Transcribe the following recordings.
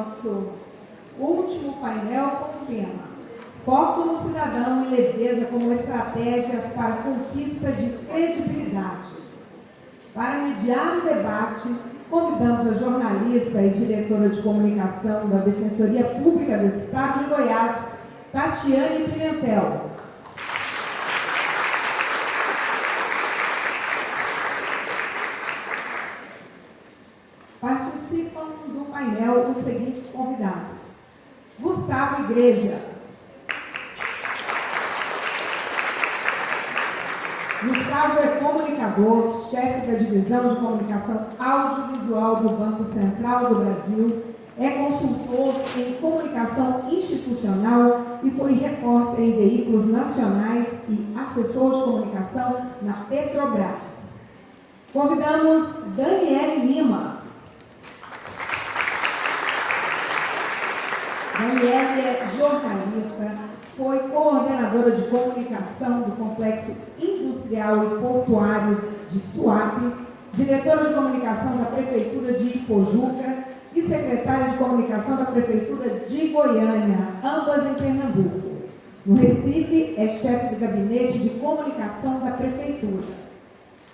nosso último painel com o tema Foco no Cidadão e Leveza como Estratégias para a Conquista de Credibilidade. Para mediar o debate, convidamos a jornalista e diretora de comunicação da Defensoria Pública do Estado de Goiás, Tatiane Pimentel. Participam do painel os seguintes convidados: Gustavo Igreja. Gustavo é comunicador, chefe da Divisão de Comunicação Audiovisual do Banco Central do Brasil, é consultor em comunicação institucional e foi repórter em veículos nacionais e assessor de comunicação na Petrobras. Convidamos Daniele Lima. Daniele é jornalista, foi coordenadora de comunicação do Complexo Industrial e Portuário de Suape, diretora de comunicação da Prefeitura de Ipojuca e secretária de comunicação da Prefeitura de Goiânia, ambas em Pernambuco. No Recife, é chefe do gabinete de comunicação da Prefeitura.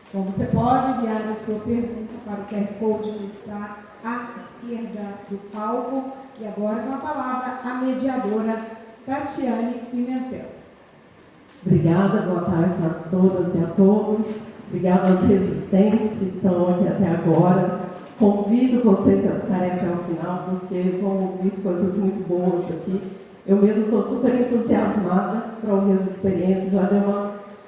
Então, você pode enviar a sua pergunta para o QR Code que está à esquerda do palco. E agora, com a palavra, a mediadora Tatiane Pimentel. Obrigada, boa tarde a todas e a todos. Obrigada aos resistentes que estão aqui até agora. Convido vocês a ficarem até o final, porque vão ouvir coisas muito boas aqui. Eu mesmo estou super entusiasmada para ouvir as experiências. Já dei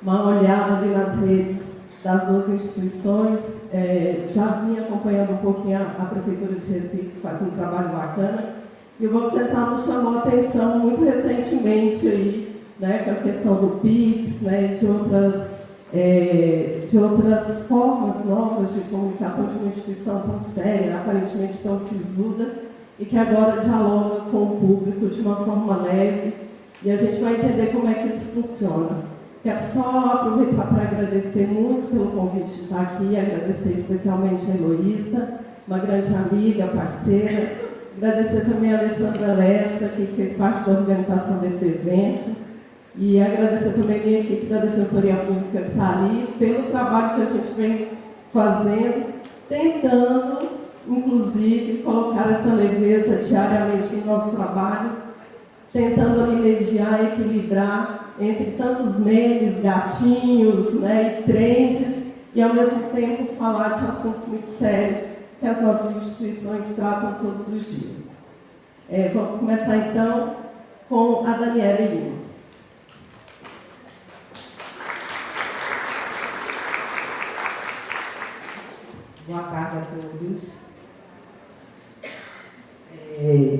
uma olhada ali nas redes das duas instituições. Já vim acompanhando um pouquinho a Prefeitura de Recife, que faz um trabalho bacana. E o Banco Central nos chamou a atenção muito recentemente aí, né, com a questão do PIX, né, de outras formas novas de comunicação de uma instituição tão séria, aparentemente tão sisuda, e que agora dialoga com o público de uma forma leve, e a gente vai entender como é que isso funciona. Quero só aproveitar para agradecer muito pelo convite de estar aqui, agradecer especialmente a Heloísa, uma grande amiga, parceira. Agradecer também a Alessandra Lessa, que fez parte da organização desse evento. E agradecer também a minha equipe da Defensoria Pública que está ali, pelo trabalho que a gente vem fazendo, tentando, inclusive, colocar essa leveza diariamente em nosso trabalho, tentando ali mediar, equilibrar entre tantos memes, gatinhos, né, e trends, e ao mesmo tempo falar de assuntos muito sérios que as nossas instituições tratam todos os dias. Vamos começar então com a Daniele Lima. Boa tarde a todos.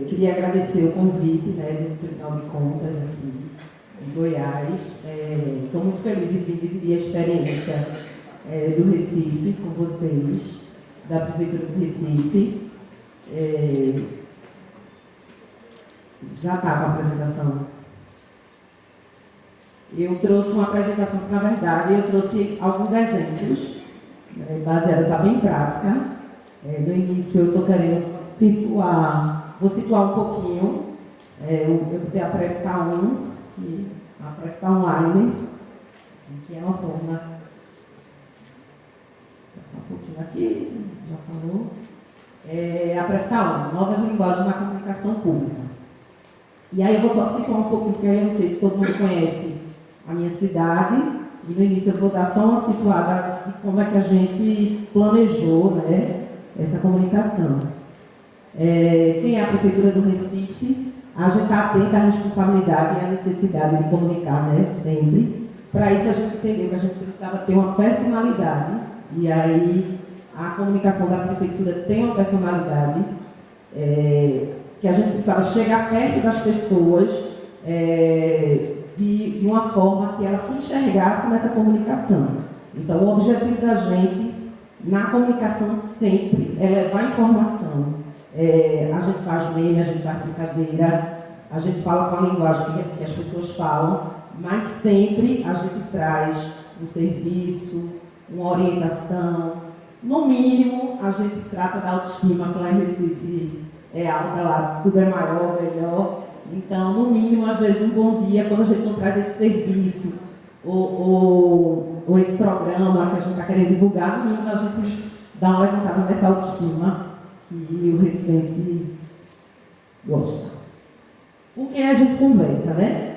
Queria agradecer o convite, né, do Tribunal de Contas aqui em Goiás. Estou muito feliz em vir dividir a experiência do Recife com vocês, da Prefeitura do Recife. Já está com a apresentação. Eu trouxe uma apresentação que, na verdade, eu trouxe alguns exemplos, baseada, está bem prática. No início, eu estou querendo vou situar um pouquinho. Eu botei a Prefta 1, a Prefta Online, que é uma forma. Passar um pouquinho aqui, já falou. A Prefta 1, Novas Linguagens na Comunicação Pública. E aí eu vou só situar um pouquinho, porque eu não sei se todo mundo conhece a minha cidade. E no início eu vou dar só uma situada de como é que a gente planejou, né, essa comunicação. Quem é a Prefeitura do Recife, a gente está atenta à responsabilidade e à necessidade de comunicar, né, sempre. Para isso a gente entendeu que a gente precisava ter uma personalidade, e aí a comunicação da Prefeitura tem uma personalidade, que a gente precisava chegar perto das pessoas, de uma forma que ela se enxergasse nessa comunicação. Então, o objetivo da gente, na comunicação, sempre é levar informação. A gente faz meme, a gente faz brincadeira, a gente fala com a linguagem que as pessoas falam, mas sempre a gente traz um serviço, uma orientação. No mínimo, a gente trata da autoestima, que lá em Recife é alta lá, se tudo é maior, melhor. Então, no mínimo, às vezes, um bom dia, quando a gente não traz esse serviço ou esse programa que a gente está querendo divulgar, no mínimo a gente dá uma levantada nessa autoestima que o Recifense gosta. Com quem a gente conversa, né?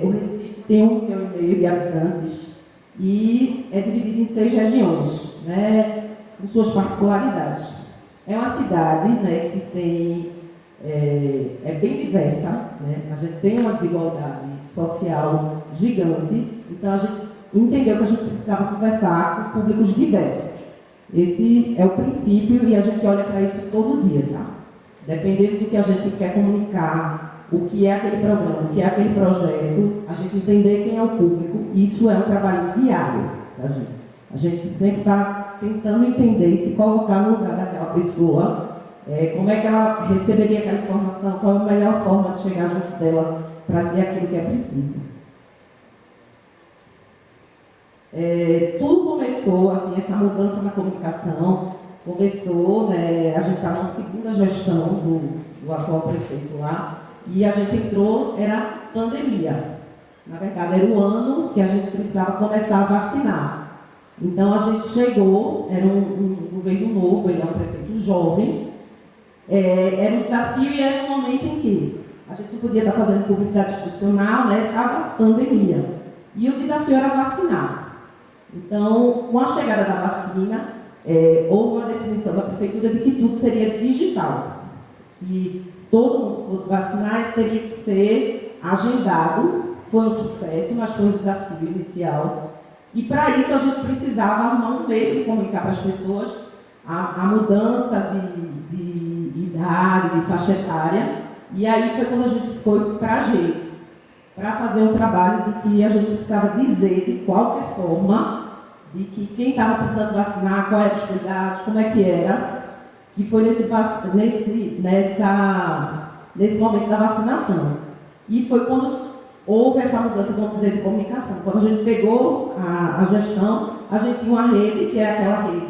O Recife tem 1,5 milhão de habitantes e é dividido em 6 regiões, né? Com suas particularidades. É uma cidade, né, que tem, é bem diversa, né? A gente tem uma desigualdade social gigante, então a gente entendeu que a gente precisava conversar com públicos diversos. Esse é o princípio e a gente olha para isso todo dia, tá? Dependendo do que a gente quer comunicar, o que é aquele programa, o que é aquele projeto, a gente entender quem é o público, isso é um trabalho diário da gente. A gente sempre está tentando entender e se colocar no lugar daquela pessoa, como é que ela receberia aquela informação, qual é a melhor forma de chegar junto dela para ter aquilo que é preciso. Tudo começou, assim, essa mudança na comunicação, começou, né, a gente está na segunda gestão do atual prefeito lá, e a gente entrou, era pandemia. Na verdade, era o ano que a gente precisava começar a vacinar. Então, a gente chegou, era um governo novo, ele é um prefeito jovem, era um desafio e era um momento em que a gente podia estar fazendo publicidade institucional, né, estava pandemia. E o desafio era vacinar. Então, com a chegada da vacina, houve uma definição da prefeitura de que tudo seria digital. Que todo mundo que fosse vacinar teria que ser agendado. Foi um sucesso, mas foi um desafio inicial. E para isso a gente precisava arrumar um meio de comunicar para as pessoas a mudança de idade, de faixa etária. E aí foi quando a gente foi para as redes, para fazer um trabalho de que a gente precisava dizer de qualquer forma de que quem estava precisando vacinar, quais eram os cuidados, como é que era, que foi nesse momento da vacinação. E foi quando houve essa mudança, vamos dizer, de comunicação. Quando a gente pegou a gestão, a gente tinha uma rede, que é aquela rede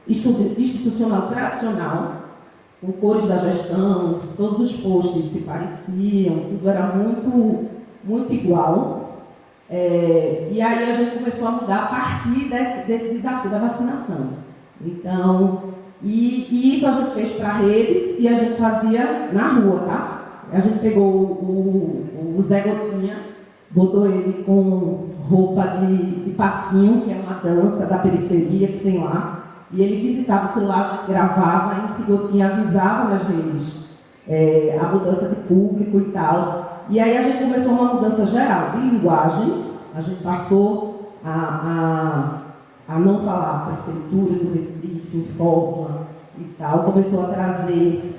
institucional tradicional, com cores da gestão, todos os posts se pareciam, tudo era muito, muito igual. E aí a gente começou a mudar a partir desse desafio da vacinação. Então, e isso a gente fez para redes e a gente fazia na rua, tá? A gente pegou o Zé Gotinha, botou ele com roupa de passinho, que é uma dança da periferia que tem lá, e ele visitava o celular, a gente gravava, e esse Gotinha avisava nas redes a mudança de público e tal. E aí a gente começou uma mudança geral de linguagem, a gente passou a não falar prefeitura do Recife, fórmula e tal, começou a trazer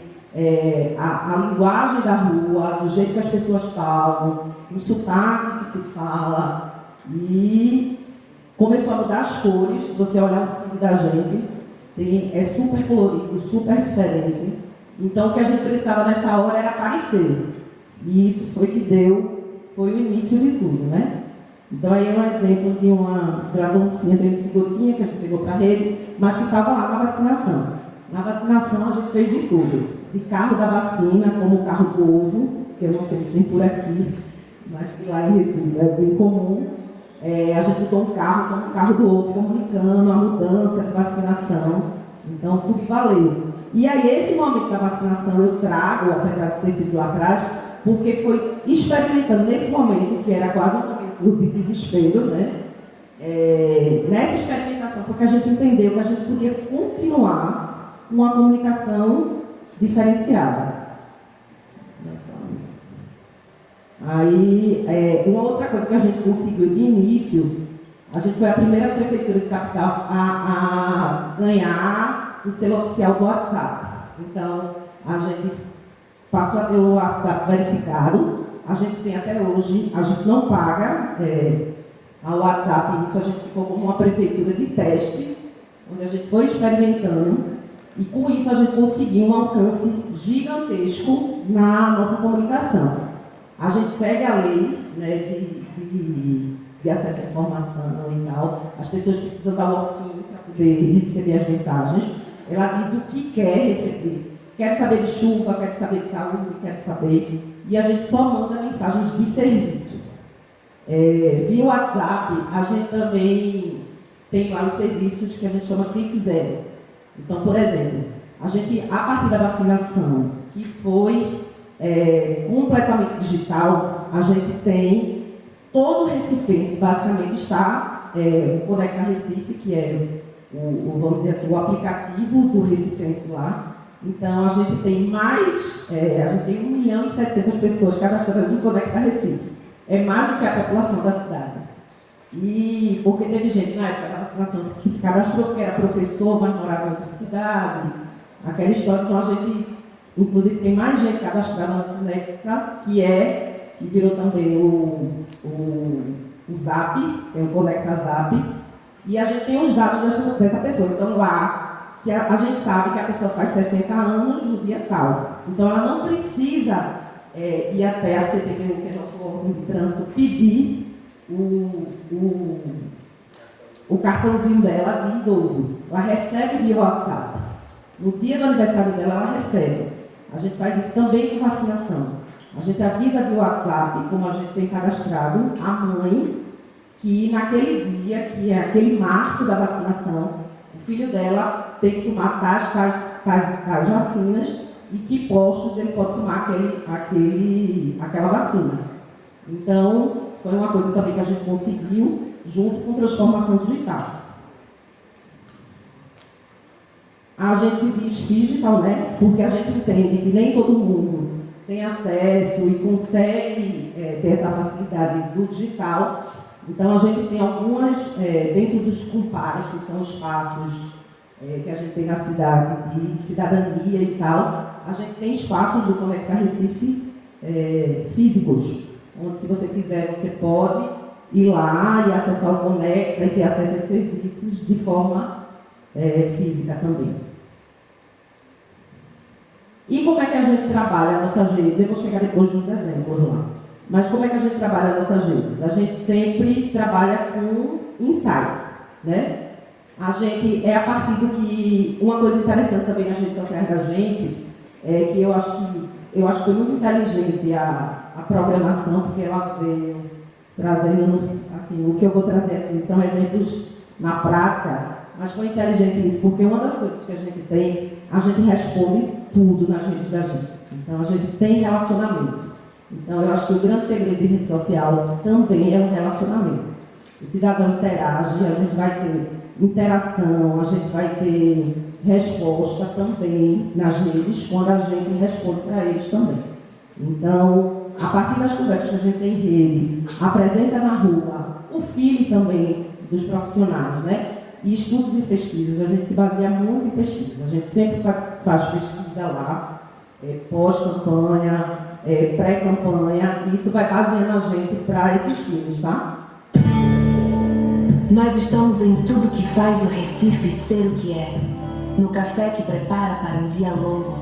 a linguagem da rua, do jeito que as pessoas falam, o sotaque que se fala, e começou a mudar as cores. Se você olhar o filme da gente, é super colorido, super diferente. Então o que a gente precisava nessa hora era aparecer. E isso foi foi o início de tudo, né? Então aí é um exemplo de uma doncinha de Gotinha que a gente pegou para a rede, mas que estava lá na vacinação. Na vacinação a gente fez de tudo. De carro da vacina, como o carro do ovo, que eu não sei se tem por aqui, mas que lá em Recife é bem comum. A gente botou um carro como o carro do ovo, comunicando a mudança de vacinação. Então, tudo valeu. E aí, esse momento da vacinação eu trago, apesar de ter sido lá atrás, porque foi experimentando nesse momento, que era quase um momento de desespero, né? Nessa experimentação foi que a gente entendeu que a gente podia continuar uma comunicação diferenciada. Aí, uma outra coisa que a gente conseguiu de início, a gente foi a primeira prefeitura de capital a ganhar o selo oficial do WhatsApp. Então, a gente passou a ter o WhatsApp verificado, a gente tem até hoje, a gente não paga ao WhatsApp, isso a gente ficou como uma prefeitura de teste, onde a gente foi experimentando. E com isso a gente conseguiu um alcance gigantesco na nossa comunicação. A gente segue a lei, né, de acesso à informação e tal. As pessoas precisam dar o opt-in para poder receber as mensagens. Ela diz o que quer receber. quero saber de chuva, quero saber de saúde, quero saber. E a gente só manda mensagens de serviço. Via WhatsApp, a gente também tem lá os serviços que a gente chama Clique Zero. Então, por exemplo, a gente, a partir da vacinação, que foi completamente digital, a gente tem todo o recifense, basicamente está o Conecta Recife, que é vamos dizer assim, o aplicativo do recifense lá. Então, a gente tem mais, a gente tem 1.700.000 pessoas cadastradas no Conecta Recife. É mais do que a população da cidade. E porque teve gente na época da vacinação que se cadastrou, que era professor, mas morava em outra cidade, aquela história. Então, a gente, inclusive, tem mais gente cadastrada na Conecta, que virou também o Zap, que é o Conecta Zap, e a gente tem os dados dessa pessoa. Então, lá, a gente sabe que a pessoa faz 60 anos no dia tal. Então, ela não precisa ir até a CTTU, que é nosso órgão de trânsito, pedir o cartãozinho dela de idoso. Ela recebe via WhatsApp. No dia do aniversário dela, ela recebe. A gente faz isso também com vacinação. A gente avisa via WhatsApp, como a gente tem cadastrado, a mãe, que naquele dia, que é aquele marco da vacinação, o filho dela tem que tomar tais vacinas e que postos ele pode tomar aquela vacina. Então, foi uma coisa também que a gente conseguiu, junto com transformação digital. A gente se diz digital, né? Porque a gente entende que nem todo mundo tem acesso e consegue ter essa facilidade do digital. Então, a gente tem algumas, dentro dos compares, que são espaços que a gente tem na cidade de cidadania e tal, a gente tem espaços do Conecta Recife físicos, onde, se você quiser, você pode ir lá e acessar o Conecta e ter acesso aos serviços de forma física também. E como é que a gente trabalha nossas redes? Eu vou chegar depois nos exemplos lá. Mas como é que a gente trabalha nossas redes? A gente sempre trabalha com insights, né? A gente, a partir do que... Uma coisa interessante também nas redes sociais da gente, que eu acho que foi muito inteligente a programação, porque ela veio trazendo, assim, o que eu vou trazer aqui são exemplos na prática, mas foi inteligente isso, porque uma das coisas que a gente responde tudo nas redes da gente. Então, a gente tem relacionamento. Então, eu acho que o grande segredo de rede social também é o relacionamento. O cidadão interage, a gente vai ter interação, a gente vai ter resposta também nas redes, quando a gente responde para eles também. Então, a partir das conversas que a gente tem em rede, a presença na rua, o feeling também dos profissionais, né? E estudos e pesquisas, a gente se baseia muito em pesquisa. A gente sempre faz pesquisa lá, pós-campanha, pré-campanha, e isso vai baseando a gente para esses filmes, tá? Nós estamos em tudo que faz o Recife ser o que é. No café que prepara para um dia longo.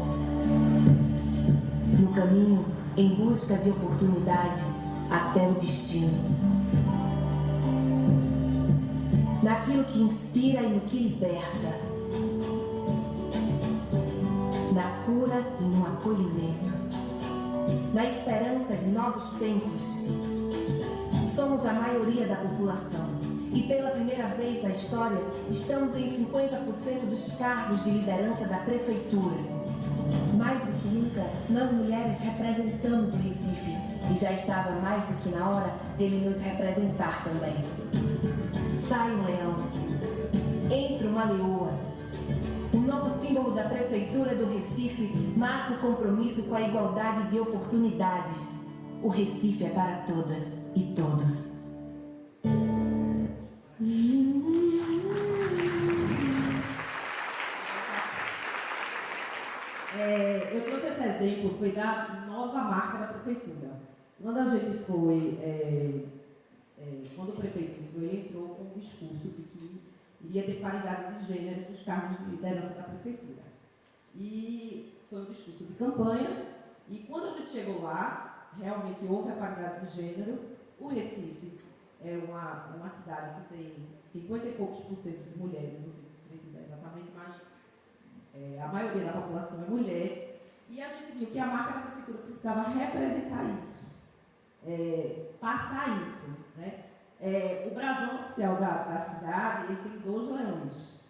No caminho em busca de oportunidade até o destino. Naquilo que inspira e no que liberta. Na cura e no acolhimento. Na esperança de novos tempos. Somos a maioria da população e pela primeira vez na história estamos em 50% dos cargos de liderança da prefeitura. Mais do que nunca, nós mulheres representamos o Recife e já estava mais do que na hora dele nos representar também. Sai um leão, entra uma leoa. O novo símbolo da prefeitura do Recife marca o compromisso com a igualdade de oportunidades. O Recife é para todas e todos. Eu trouxe esse exemplo, foi da nova marca da prefeitura. Quando a gente foi, quando o prefeito entrou, ele entrou com um discurso de que iria ter paridade de gênero nos cargos de liderança da prefeitura. E foi um discurso de campanha, e quando a gente chegou lá, realmente houve a paridade de gênero. O Recife é uma cidade que tem 50 e poucos % de mulheres, não sei se precisa exatamente, mas a maioria da população é mulher, E a gente viu que a marca da prefeitura precisava representar isso, passar isso, né? O brasão oficial da cidade, ele tem 2 leões.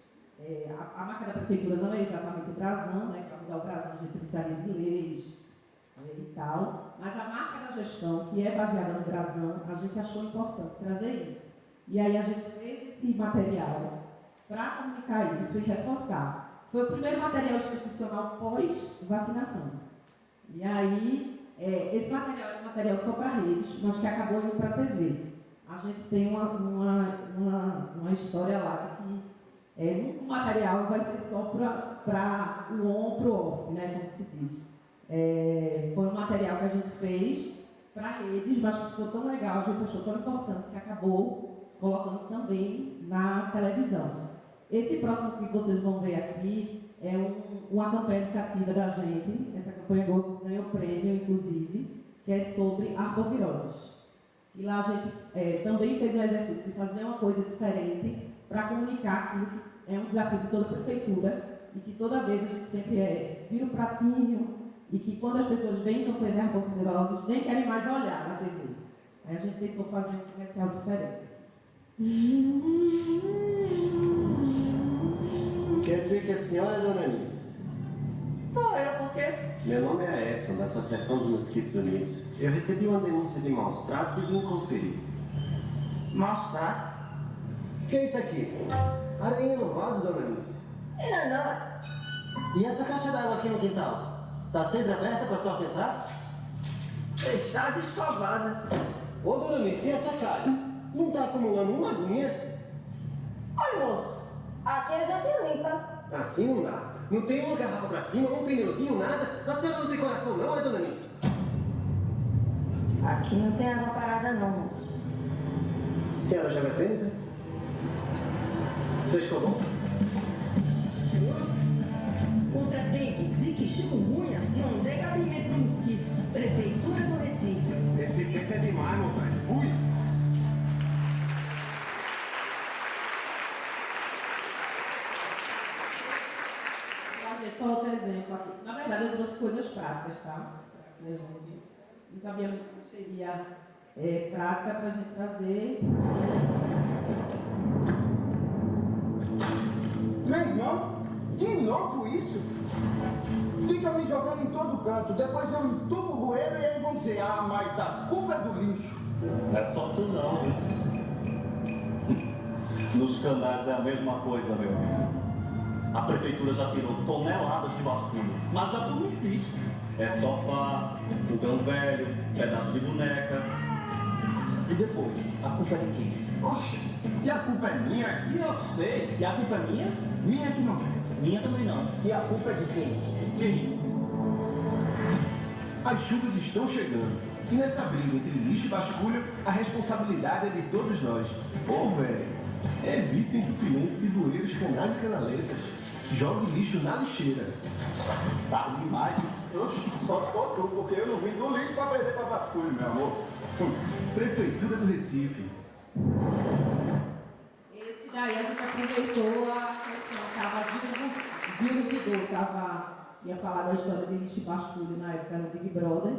A marca da prefeitura não é exatamente o brasão, né? Para mudar o brasão a gente precisaria de leis e tal, mas a marca da gestão, que é baseada no brasão, a gente achou importante trazer isso. E aí a gente fez esse material para comunicar isso e reforçar. Foi o primeiro material institucional pós-vacinação. E aí, esse material é um material só para redes, mas que acabou indo para a TV. A gente tem uma história lá que o material vai ser só para o on, para o off, né, como se diz. Foi um material que a gente fez para redes, mas que ficou tão legal, a gente achou tão importante que acabou colocando também na televisão. Esse próximo que vocês vão ver aqui é uma campanha educativa da gente. Essa campanha ganhou prêmio, inclusive, que é sobre arboviroses. E lá a gente também fez um exercício de fazer uma coisa diferente para comunicar aquilo que é um desafio de toda a prefeitura e que toda vez a gente sempre vira um pratinho e que quando as pessoas veem campanha de arboviroses nem querem mais olhar na TV. Aí a gente tentou fazer um comercial diferente. Quer dizer que a senhora é Dona Anice? Sou eu, por quê? Meu nome é Edson, da Associação dos Mosquitos Unidos. Eu recebi uma denúncia de maus tratos e vim conferir. Maus tratos? O que é isso aqui? Areia no vaso, Dona Anice? Não. E essa caixa d'água aqui no quintal? Tá sempre aberta para a senhora entrar? Fechada e escovada. Ô, Dona Anice, e essa calha? Não tá acumulando uma aguinha? Oi, moço. Aqui a gente limpa. Assim não dá. Não tem uma garrafa pra cima, um pneuzinho, nada. A senhora não tem coração não, é, Dona Anice? Aqui não tem água parada não, moço. A senhora joga tênis, né? Frescou bom? Contra dengue, zika e chikungunya, não tem cabimento pro mosquito. Prefeitura do Recife. Esse fez é demais, meu velho. Fui! Só outro exemplo aqui. Na verdade, eu trouxe coisas práticas, tá? A gente não sabia que seria prática para a gente fazer. Meu irmão, de novo isso? Fica me jogando em todo canto, depois eu entubo o bueiro e aí vão dizer, ah, mas a culpa é do lixo. Não é só tu não, isso. Nos canais é a mesma coisa, meu amigo. A prefeitura já tirou toneladas de basculho, mas a turma insiste. É sofá, fogão velho, pedaço de boneca. E depois, a culpa é de quem? Oxe, e a culpa é minha? E eu sei, e a culpa é minha? Minha que não. Minha também não. E a culpa é de quem? Quem? As chuvas estão chegando. E nessa briga entre lixo e basculho, a responsabilidade é de todos nós. Ô, velho, evite entupimento de bueiros, canais e canaletas. Jogue lixo na lixeira. Tá demais. Oxe, só se for tu, porque eu não vim do lixo pra perder pra basculho, meu amor. Prefeitura do Recife. Esse daí a gente aproveitou a questão, estava Gil Vigor, ia falar da história de lixo e basculho na época no Big Brother,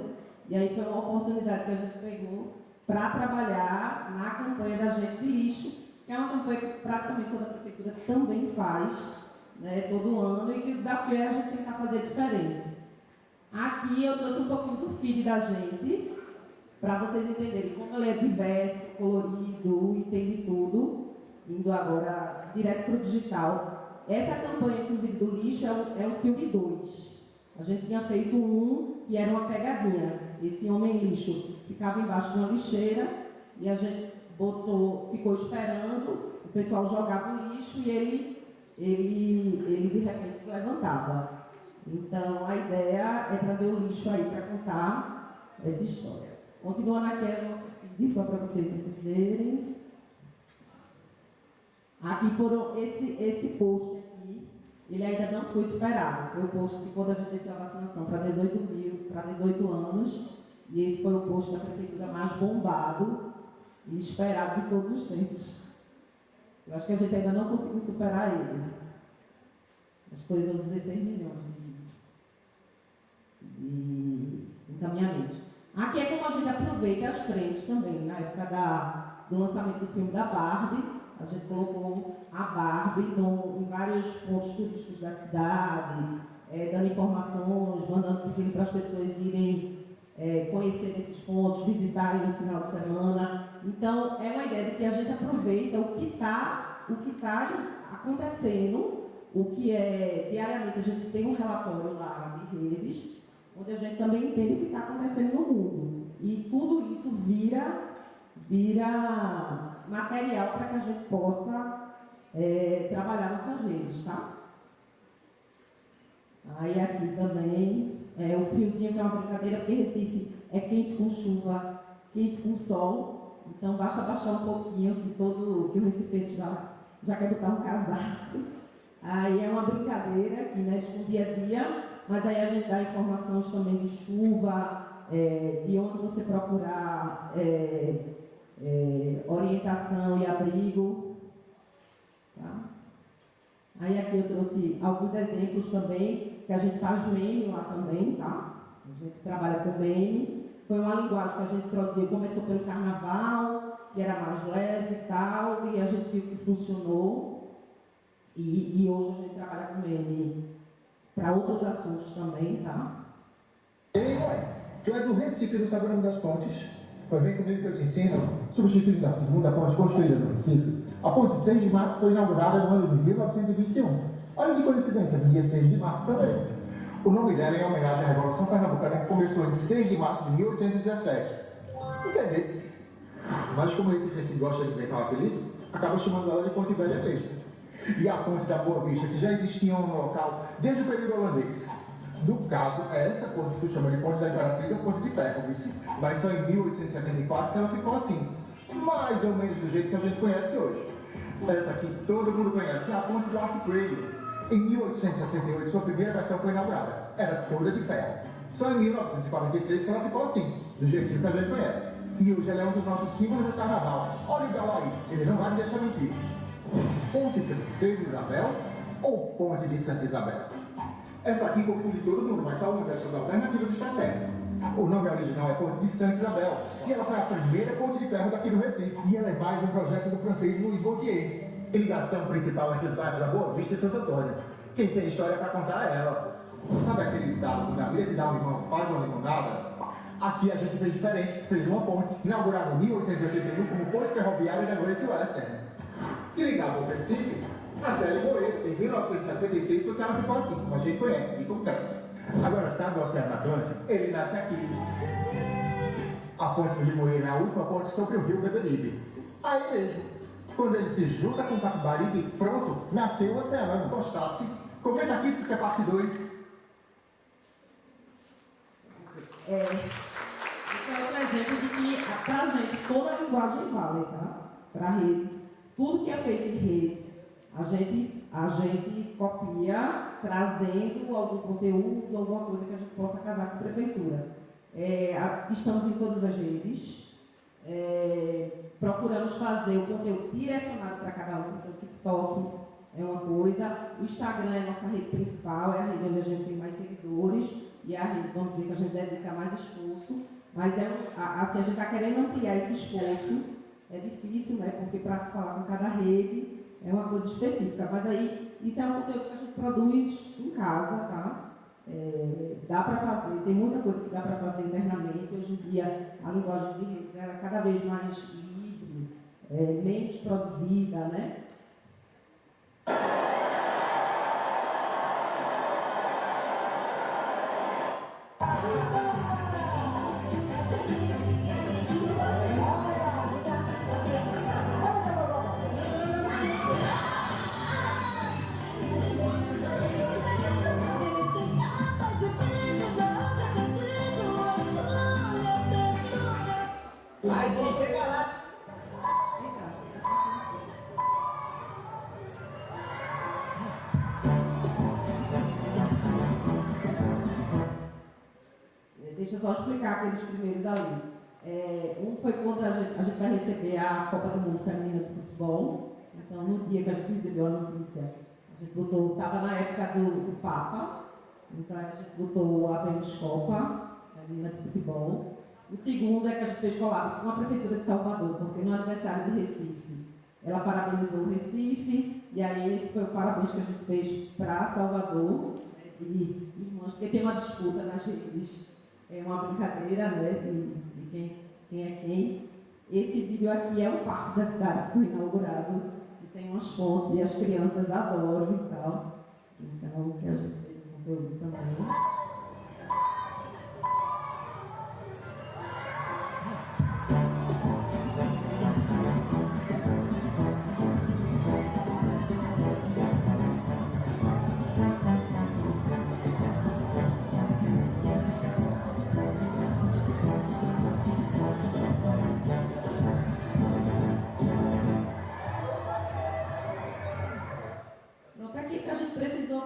e aí foi uma oportunidade que a gente pegou para trabalhar na campanha da gente de lixo, que é uma campanha que praticamente toda a prefeitura também faz, né, todo ano, e que o desafio é a gente tentar fazer diferente. Aqui eu trouxe um pouquinho do feed da gente, para vocês entenderem como ele é diverso, colorido, entende tudo, indo agora direto para o digital. Essa campanha, inclusive, do lixo é o filme 2. A gente tinha feito um que era uma pegadinha. Esse homem lixo ficava embaixo de uma lixeira e a gente ficou esperando, o pessoal jogava o lixo e ele de repente se levantava. Então a ideia é trazer o lixo aí para contar essa história. Continuando aqui é o nosso feed, só para vocês entenderem. Aqui foram esse post aqui, ele ainda não foi superado. Foi o post de quando a gente desceu a vacinação para 18 anos. E esse foi o post da prefeitura mais bombado e esperado de todos os tempos. Eu acho que a gente ainda não conseguiu superar ele. Acho que foi 16 milhões de vídeos. e encaminhamentos. Aqui é como a gente aproveita as trends também. Na época do lançamento do filme da Barbie, a gente colocou a Barbie em vários pontos turísticos da cidade, dando informações, pedindo para as pessoas irem conhecer esses pontos, visitarem no final de semana. Então, é uma ideia de que a gente aproveita o que está acontecendo, o que diariamente a gente tem um relatório lá de redes, onde a gente também entende o que está acontecendo no mundo. E tudo isso vira material para que a gente possa trabalhar nossas redes, tá? Aí aqui também, o friozinho, que é uma brincadeira, porque Recife é quente com chuva, quente com sol, então basta baixar um pouquinho, que o recifense já quer botar um casaco. Aí é uma brincadeira que mexe com o dia a dia, mas aí a gente dá informações também de chuva, de onde você procurar orientação e abrigo. Tá? Aí aqui eu trouxe alguns exemplos também, que a gente faz meme lá também, tá? A gente trabalha com meme. Foi uma linguagem que a gente introduziu, começou pelo carnaval, que era mais leve e tal, e a gente viu que funcionou. E hoje a gente trabalha com meme para outros assuntos também, tá? Ei, ué, tu é do Recife e não sabe o nome das pontes? Pois vem comigo que eu te ensino. Substituindo a segunda ponte construída no Recife, a ponte 6 de março foi inaugurada no ano de 1921. Olha que coincidência, dia 6 de março também. O nome dela é em homenagem à Revolução Pernambucana, que começou em 6 de março de 1817. O que é desse? Mas como esse Recife gosta de inventar um apelido, acaba chamando ela de Ponte Velha mesmo. E a ponte da Boa Vista, que já existia no local desde o período holandês. No caso, essa ponte que tu chama de Ponte da Imperatriz é Ponte de Ferro, vice. Mas só em 1874 que ela ficou assim, mais ou menos do jeito que a gente conhece hoje. Essa aqui todo mundo conhece, é a Ponte do Arco Freire. Em 1868, sua primeira versão foi inaugurada. Era toda de ferro. Só em 1943 que ela ficou assim, do jeitinho que a gente conhece. E hoje ela é um dos nossos símbolos do carnaval. Olha o galo aí, ele não vai me deixar mentir. Ponte Princesa Isabel ou Ponte de Santa Isabel? Essa aqui confunde todo mundo, mas só uma dessas alternativas está certa. O nome original é Ponte de Santa Isabel e ela foi a primeira ponte de ferro daqui do Recife. E ela é mais um projeto do francês Louis Gautier. E ligação principal entre os bairros da Boa Vista e Santo Antônio. Quem tem história para contar é ela. Sabe aquele ditado, na vez de dar um limão, faz uma limonada? Aqui a gente fez diferente, fez uma ponte, inaugurada em 1881 como ponte ferroviária da Great Western, que ligava o Recife até Limoeiro. Em 1966 foi que ela ficou assim, como a gente conhece, de concreto. Agora, sabe o Oceano Atlântico? Ele nasce aqui. A ponte do Limoeiro é a última ponte sobre o rio Beberibe. Aí mesmo, quando ele se junta com o Capibaribe, pronto, nasceu o oceano. Gostasse? Comenta aqui se quer parte 2. Esse é outro exemplo de que, para a gente, toda a linguagem vale, tá? Para redes. Tudo que é feito em redes, a gente copia, trazendo algum conteúdo, alguma coisa que a gente possa casar com a prefeitura. Estamos em todas as redes, procuramos fazer o conteúdo direcionado para cada um. Então, o TikTok é uma coisa, o Instagram é a nossa rede principal, é a rede onde a gente tem mais seguidores, e é a rede, vamos dizer, que a gente dedica mais esforço, mas assim, a gente está querendo ampliar esse esforço. É difícil, né? Porque para se falar com cada rede é uma coisa específica, mas aí isso é um conteúdo que a gente produz em casa, tá? Dá para fazer, tem muita coisa que dá para fazer internamente. Hoje em dia a linguagem de redes é cada vez mais livre, menos produzida, né? Aí, chega lá. Deixa eu só explicar aqueles primeiros ali. Um foi quando a gente vai receber a Copa do Mundo Feminina de Futebol. Então, no dia que a gente recebeu a notícia, a gente botou, estava na época do Papa, Então a gente botou a Vênus Copa, a menina de futebol. O segundo é que a gente fez collab com a Prefeitura de Salvador, porque no aniversário de Recife, ela parabenizou o Recife, e aí esse foi o parabéns que a gente fez para Salvador, né, de irmãos, porque tem uma disputa nas redes, é uma brincadeira, né, de quem é quem. Esse vídeo aqui é o parque da cidade que foi inaugurado, e tem umas fontes, e as crianças adoram e tal. Então, que a gente fez o conteúdo também.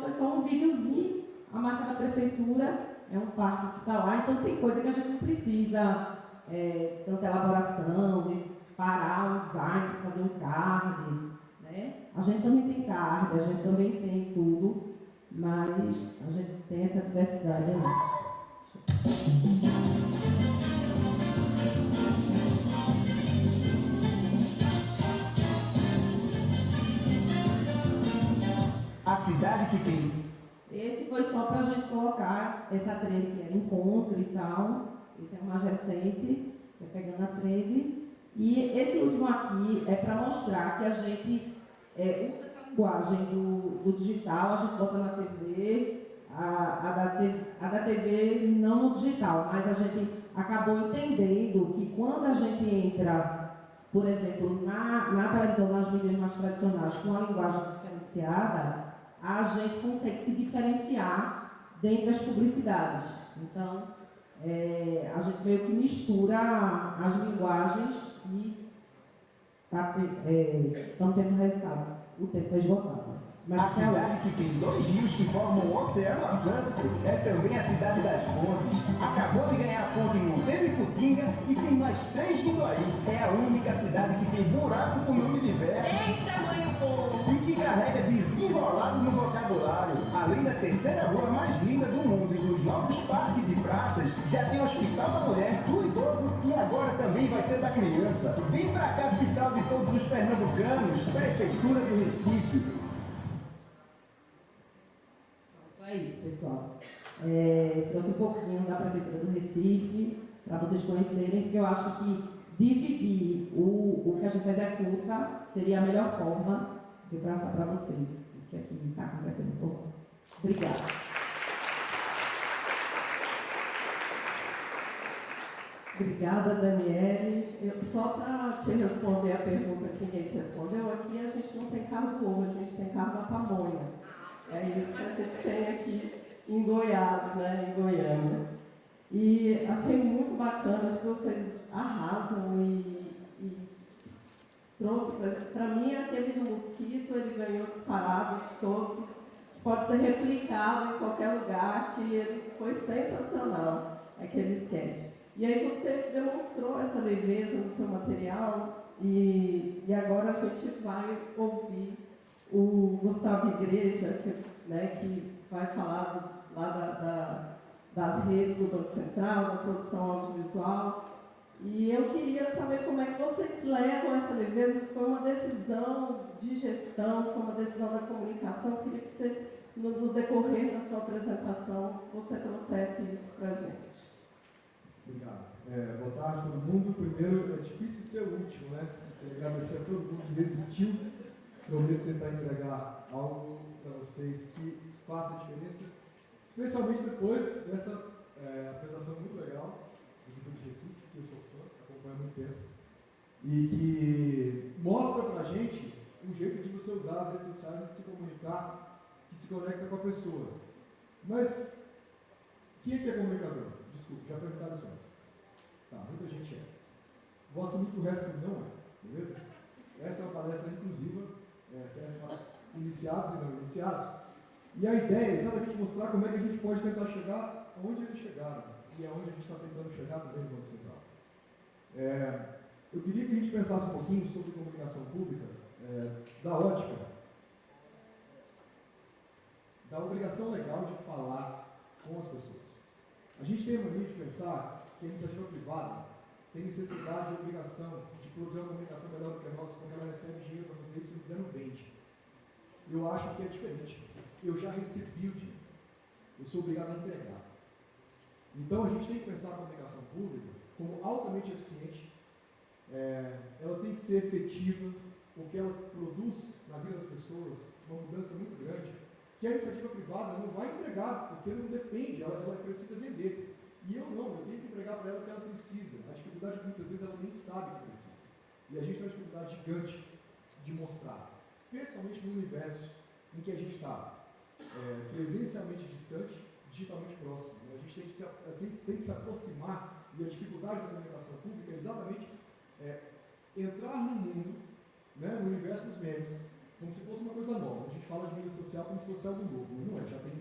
Foi só um videozinho, a marca da prefeitura, é um parque que está lá, então tem coisa que a gente não precisa tanta elaboração, de parar um design, fazer um card, né? A gente também tem card, a gente também tem tudo, mas a gente tem essa diversidade aí. A cidade que tem. Esse foi só para a gente colocar essa trend que era encontro e tal. Esse é o mais recente, que é pegando a trend. E esse último aqui é para mostrar que a gente usa essa linguagem do digital, a gente bota na TV, a da TV não no digital, mas a gente acabou entendendo que quando a gente entra, por exemplo, na televisão, nas mídias mais tradicionais, com a linguagem diferenciada, a gente consegue se diferenciar dentre as publicidades. Então, a gente meio que mistura as linguagens e estamos tendo resultado. O tempo é esgotado. Mas a cidade que tem 2 rios que formam o Oceano Atlântico é também a cidade das pontes. Acabou de ganhar a ponte em Monteiro e Putinga e tem mais 3 vindo aí. É a única cidade que tem buraco com nome de verbo. Eita, mãe, o povo! E que carrega desenrolado no vocabulário. Além da terceira rua mais linda do mundo e dos novos parques e praças, já tem o Hospital da Mulher, do Idoso e agora também vai ter da Criança. Vem pra cá, capital de todos os pernambucanos, Prefeitura do Recife. É isso, pessoal. Trouxe um pouquinho da Prefeitura do Recife, para vocês conhecerem, porque eu acho que dividir o que a gente executa seria a melhor forma de passar para vocês o que aqui está acontecendo por lá. Obrigada. Obrigada, Daniele. Só para te responder a pergunta que ninguém te respondeu, aqui a gente não tem carro do ovo, a gente tem carro da pamonha. É isso que a gente tem aqui em Goiás, né, em Goiânia. E achei muito bacana, acho que vocês arrasam e trouxe para mim aquele do mosquito, ele ganhou disparado de todos, pode ser replicado em qualquer lugar, que ele foi sensacional, aquele sketch. E aí você demonstrou essa leveza no seu material e agora a gente vai ouvir o Gustavo Igreja, que vai falar lá das redes do Banco Central, da produção audiovisual. E eu queria saber como é que vocês levam essa leveza. Se foi uma decisão de gestão, se foi uma decisão da comunicação. Eu queria que você, no decorrer da sua apresentação, você trouxesse isso para a gente. Obrigado. Boa tarde a todo mundo. Primeiro, é difícil ser o último, né? Quero agradecer a todo mundo que resistiu. Prometo tentar entregar algo para vocês que faça a diferença, especialmente depois dessa apresentação muito legal do Vitor de Recife, que eu sou fã, acompanho há muito tempo, e que mostra para a gente um jeito de você usar as redes sociais e de se comunicar, que se conecta com a pessoa. Mas quem é que é comunicador? Desculpe, já perguntaram isso antes. Tá, muita gente é. Vou assumir que o resto não é, beleza? Essa é uma palestra inclusiva, serve para iniciados e não iniciados. E a ideia é exatamente mostrar como é que a gente pode tentar chegar onde eles chegaram e aonde a gente está tentando chegar também no Banco Central. Eu queria que a gente pensasse um pouquinho sobre comunicação pública, da ótica, da obrigação legal de falar com as pessoas. A gente tem a mania de pensar que a iniciativa privada tem necessidade e obrigação de produzir uma comunicação melhor do que a nossa, porque ela recebe dinheiro para fazer isso e o não vende. Eu acho que é diferente. Eu já recebi o dinheiro. Eu sou obrigado a entregar. Então a gente tem que pensar a comunicação pública como altamente eficiente. Ela tem que ser efetiva, porque ela produz na vida das pessoas uma mudança muito grande, que a iniciativa privada não vai entregar, porque não depende, ela precisa vender. E eu tenho que entregar para ela o que ela precisa. A dificuldade é que muitas vezes ela nem sabe que precisa. E a gente tem uma dificuldade gigante de mostrar, especialmente no universo em que a gente está presencialmente distante, digitalmente próximo. A gente tem que se aproximar, e a dificuldade da comunicação pública é exatamente entrar no mundo, né, no universo dos memes, como se fosse uma coisa nova. A gente fala de mídia social como se fosse algo novo, não é, já tem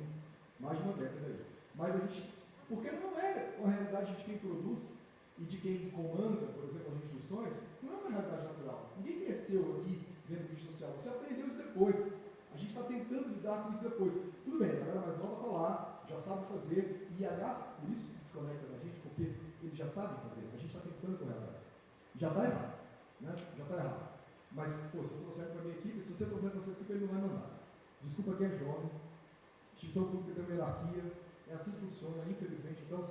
mais de uma década aí. Mas a gente, porque não é uma realidade de quem produz e de quem comanda, por exemplo, as instituições, não é uma realidade natural. Ninguém cresceu aqui vendo mídia social, você aprendeu isso depois. A gente está tentando lidar com isso depois. Tudo bem, a galera mais nova está lá, já sabe fazer, e aliás, por isso se desconecta da gente, porque eles já sabem fazer, a gente está tentando correr atrás. Já está errado, né? Já está errado. Mas, pô, se eu trouxer para a minha equipe, se você trouxer para a sua equipe, ele não vai mandar. Desculpa quem é jovem, instituição pública tem uma hierarquia, é assim que funciona, infelizmente. Então,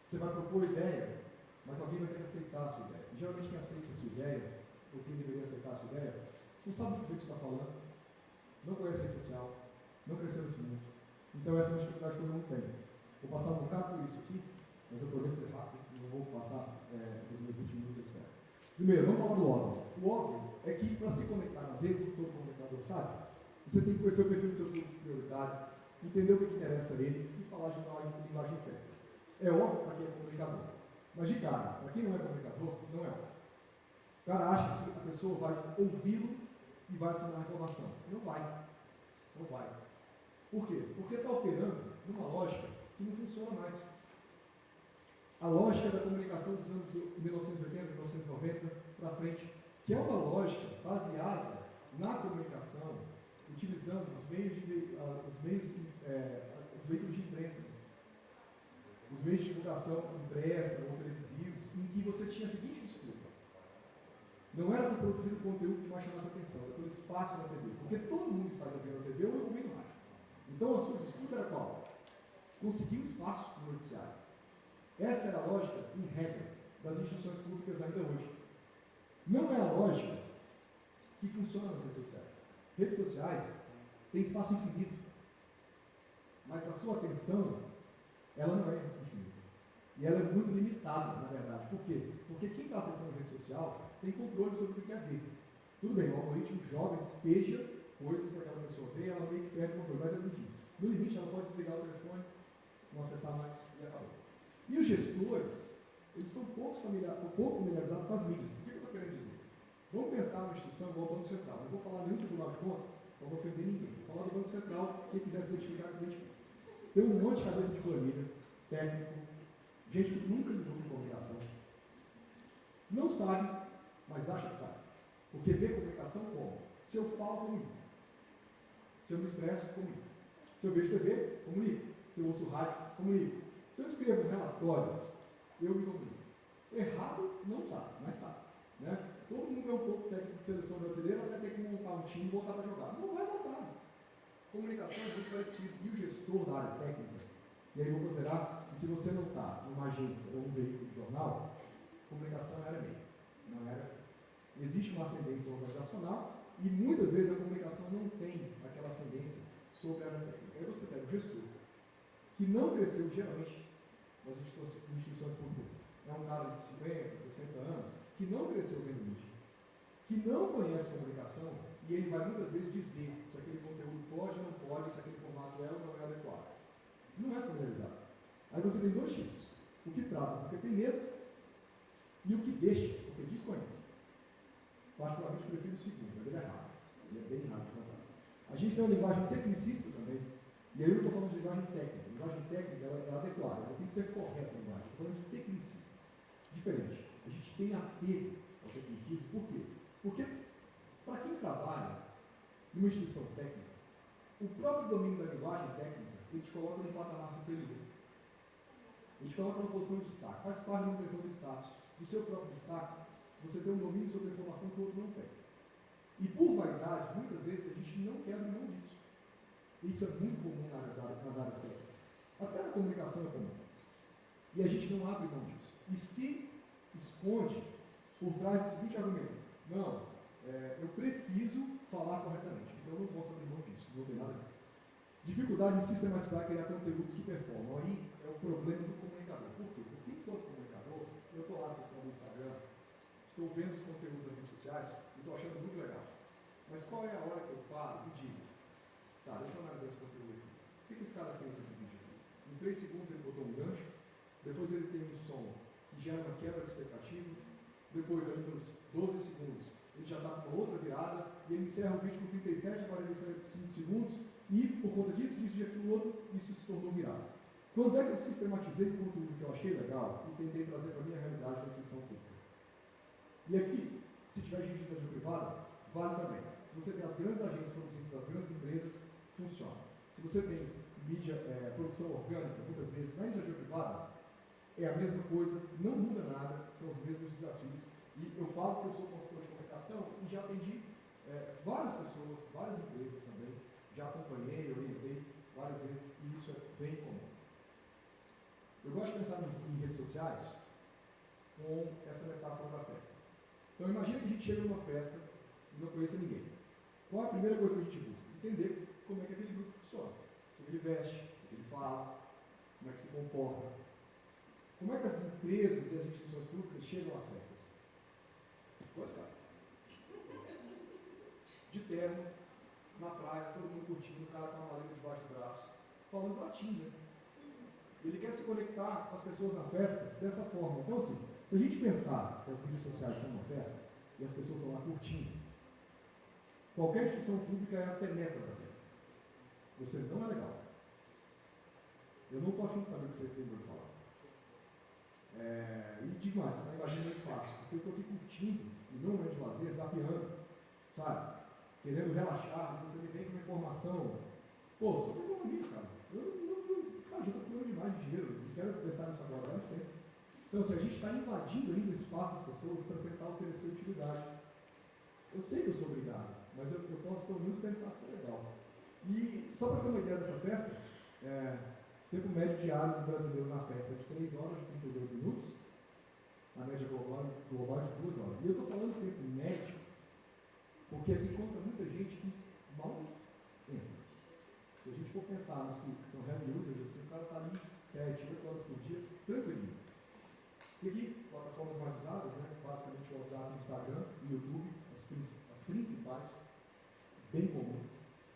você vai propor ideia, mas alguém vai ter que aceitar a sua ideia. E geralmente quem aceita a sua ideia, ou quem deveria aceitar a sua ideia, não sabe muito bem o que você está falando, não conhece a rede social, não cresceu nesse mundo. Então essa é uma dificuldade que todo mundo tem. Vou passar um bocado por isso aqui, mas eu prometo ser rápido, não vou passar os meus 20 minutos, eu espero. Primeiro, vamos falar do óbvio. O óbvio é que para se conectar nas redes, todo comunicador sabe, você tem que conhecer o perfil do seu grupo prioritário, entender o que interessa a ele e falar de uma linguagem certa. É óbvio para quem é comunicador. Mas de cara, para quem não é comunicador, não é óbvio. O cara acha que a pessoa vai ouvi-lo e vai assinar a informação. Não vai. Não vai. Por quê? Porque está operando numa lógica que não funciona mais. A lógica da comunicação dos anos 1980, 1990 para frente, que é uma lógica baseada na comunicação, utilizando os veículos de imprensa, os meios de divulgação impressa ou televisivos, em que você tinha a seguinte desculpa. Não era por produzir o conteúdo que mais chamasse a atenção, era pelo espaço na TV. Porque todo mundo está vendo a TV ou ouvindo rádio. Então a sua disputa era qual? Conseguir um espaço no noticiário. Essa era a lógica, em regra, das instituições públicas ainda hoje. Não é a lógica que funciona nas redes sociais. Redes sociais têm espaço infinito. Mas a sua atenção, ela não é infinita. E ela é muito limitada, na verdade. Por quê? Porque quem está acessando a rede social tem controle sobre o que quer ver. Tudo bem, o algoritmo joga, despeja coisas para aquela pessoa ver, ela meio que perde o controle. Mas, enfim, no limite, ela pode desligar o telefone, não acessar mais e acabou. E os gestores, eles são pouco familiarizados com as mídias. O que eu estou querendo dizer? Vamos pensar numa instituição igual o Banco Central. Não vou falar nenhum Tribunal de Contas, não vou ofender ninguém. Vou falar do Banco Central, quem quiser se identificar, se identifica. Tem um monte de cabeça de planilha, técnico, gente que nunca lidou com comunicação. Não sabe, mas acha que sabe. Porque vê comunicação como? Se eu falo, comunico. Se eu me expresso, comunico. Se eu vejo TV, comunico. Se eu ouço rádio, comunico. Se eu escrevo um relatório, eu me comunico. Errado não está, mas está. Né? Todo mundo é um pouco técnico de seleção brasileira, até ter que montar um time e botar para jogar. Não vai botar. Comunicação é muito parecido. E o gestor da área técnica, e aí eu vou considerar que se você não está numa agência ou num veículo de jornal, comunicação é área meio, não é área fim. Existe uma ascendência organizacional e muitas vezes a comunicação não tem aquela ascendência sobre a área técnica. Aí você pega o gestor, que não cresceu geralmente nas instituições públicas. É um cara de 50, 60 anos, que não cresceu vendo mídia, que não conhece comunicação, e ele vai muitas vezes dizer se aquele conteúdo pode ou não pode, se aquele formato é ou não é adequado. Não é familiarizado. Aí você tem dois tipos. O que trata porque tem medo e o que deixa porque desconhece. Particularmente prefiro o segundo, mas ele é errado. Ele é bem errado de contar. A gente tem uma linguagem tecnicista também. E aí eu estou falando de linguagem técnica. A linguagem técnica ela é adequada, ela tem que ser correta a linguagem. Estou falando de tecnicismo. Diferente. A gente tem apego ao tecnicismo. Por quê? Porque para quem trabalha numa instituição técnica, o próprio domínio da linguagem técnica ele te coloca num patamar superior. Ele te coloca numa posição de destaque, faz parte da manutenção de status. Do seu próprio destaque, você tem um domínio sobre a informação que o outro não tem. E por vaidade, muitas vezes a gente não quer abrir mão disso. Isso é muito comum nas áreas técnicas. Até na comunicação é comum. E a gente não abre mão disso. E se esconde por trás do seguinte argumento: não, eu preciso falar corretamente, então eu não posso abrir mão disso, não tem nada a ver. Dificuldade em sistematizar e criar conteúdos que performam. Aí é o problema do comunicador. Por quê? Porque enquanto comunicador, eu estou lá acessando o Instagram, estou vendo os conteúdos das redes sociais e estou achando muito legal. Mas qual é a hora que eu paro e digo: tá, deixa eu analisar esse conteúdo aqui. O que esse cara fez nesse vídeo aqui? Em 3 segundos ele botou um gancho, depois ele tem um som que gera uma quebra de expectativa, depois, ali nos 12 segundos, ele já está com uma outra virada, e ele encerra o vídeo com 37 a 45 segundos, e por conta disso, disso e aquilo outro, isso se tornou viral. Quando é que eu sistematizei o conteúdo que eu achei legal e tentei trazer para a minha realidade da função pública? E aqui, se tiver gente de iniciativa privada, vale também. Se você tem as grandes agências produzindo das grandes empresas, funciona. Se você tem mídia, produção orgânica, muitas vezes na iniciativa privada, é a mesma coisa, não muda nada, são os mesmos desafios. E eu falo que eu sou consultor de comunicação e já atendi várias pessoas, várias empresas também, já acompanhei, orientei várias vezes, e isso é bem comum. Eu gosto de pensar em redes sociais com essa metáfora da festa. Então imagina que a gente chega numa festa e não conhece ninguém. Qual é a primeira coisa que a gente busca? Entender como é que aquele grupo funciona. O que ele veste, o que ele fala, como é que se comporta. Como é que as empresas e as instituições públicas chegam às festas? Pois, cara. De terno, na praia, todo mundo curtindo, o cara com uma maleta debaixo do braço, falando latim, né? Ele quer se conectar com as pessoas na festa dessa forma. Então, assim, se a gente pensar que as mídias sociais são uma festa e as pessoas estão lá curtindo, qualquer instituição pública é a penetra da festa. Você não é legal. Eu não estou afim de saber o que você tem para falar. E digo mais, você está invadindo meu espaço, porque eu estou aqui curtindo, no meu momento de lazer, zapeando, sabe? Querendo relaxar, e você me vem com uma informação. Pô, sobre economia, cara. Cara, já estou comendo demais de dinheiro, não quero pensar nisso agora, dá licença. Então, assim, a gente está invadindo ainda o espaço das pessoas para tentar oferecer utilidade. Eu sei que eu sou obrigado, mas eu posso pelo menos tentar ser legal. E só para ter uma ideia dessa festa, o tempo médio diário do brasileiro na festa é de 3 horas e 32 minutos, a média global de 2 horas. E eu estou falando tempo médio, porque aqui conta muita gente que mal entra. Se a gente for pensar nos que são heavy users, assim, o cara está ali 7, 8 horas por dia, tranquilinho. E aqui, plataformas mais usadas, né, basicamente o WhatsApp, Instagram e YouTube, as principais, bem comum.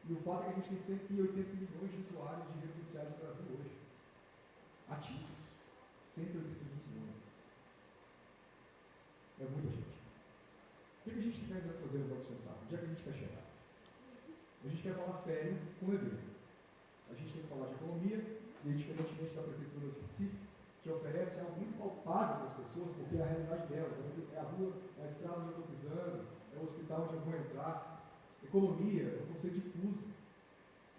E o fato é que a gente tem 180 milhões de usuários de redes sociais no Brasil hoje. Ativos. 180 milhões. É muita gente. O que a gente está tentando fazer no Banco Central? Onde é que a gente quer chegar? A gente quer falar sério com leveza. A gente tem que falar de economia, e diferentemente da Prefeitura de Recife, que oferece algo muito palpável para as pessoas, porque é a realidade delas. É a rua, é a estrada onde eu estou pisando, é o hospital onde eu vou entrar. Economia é um conceito difuso.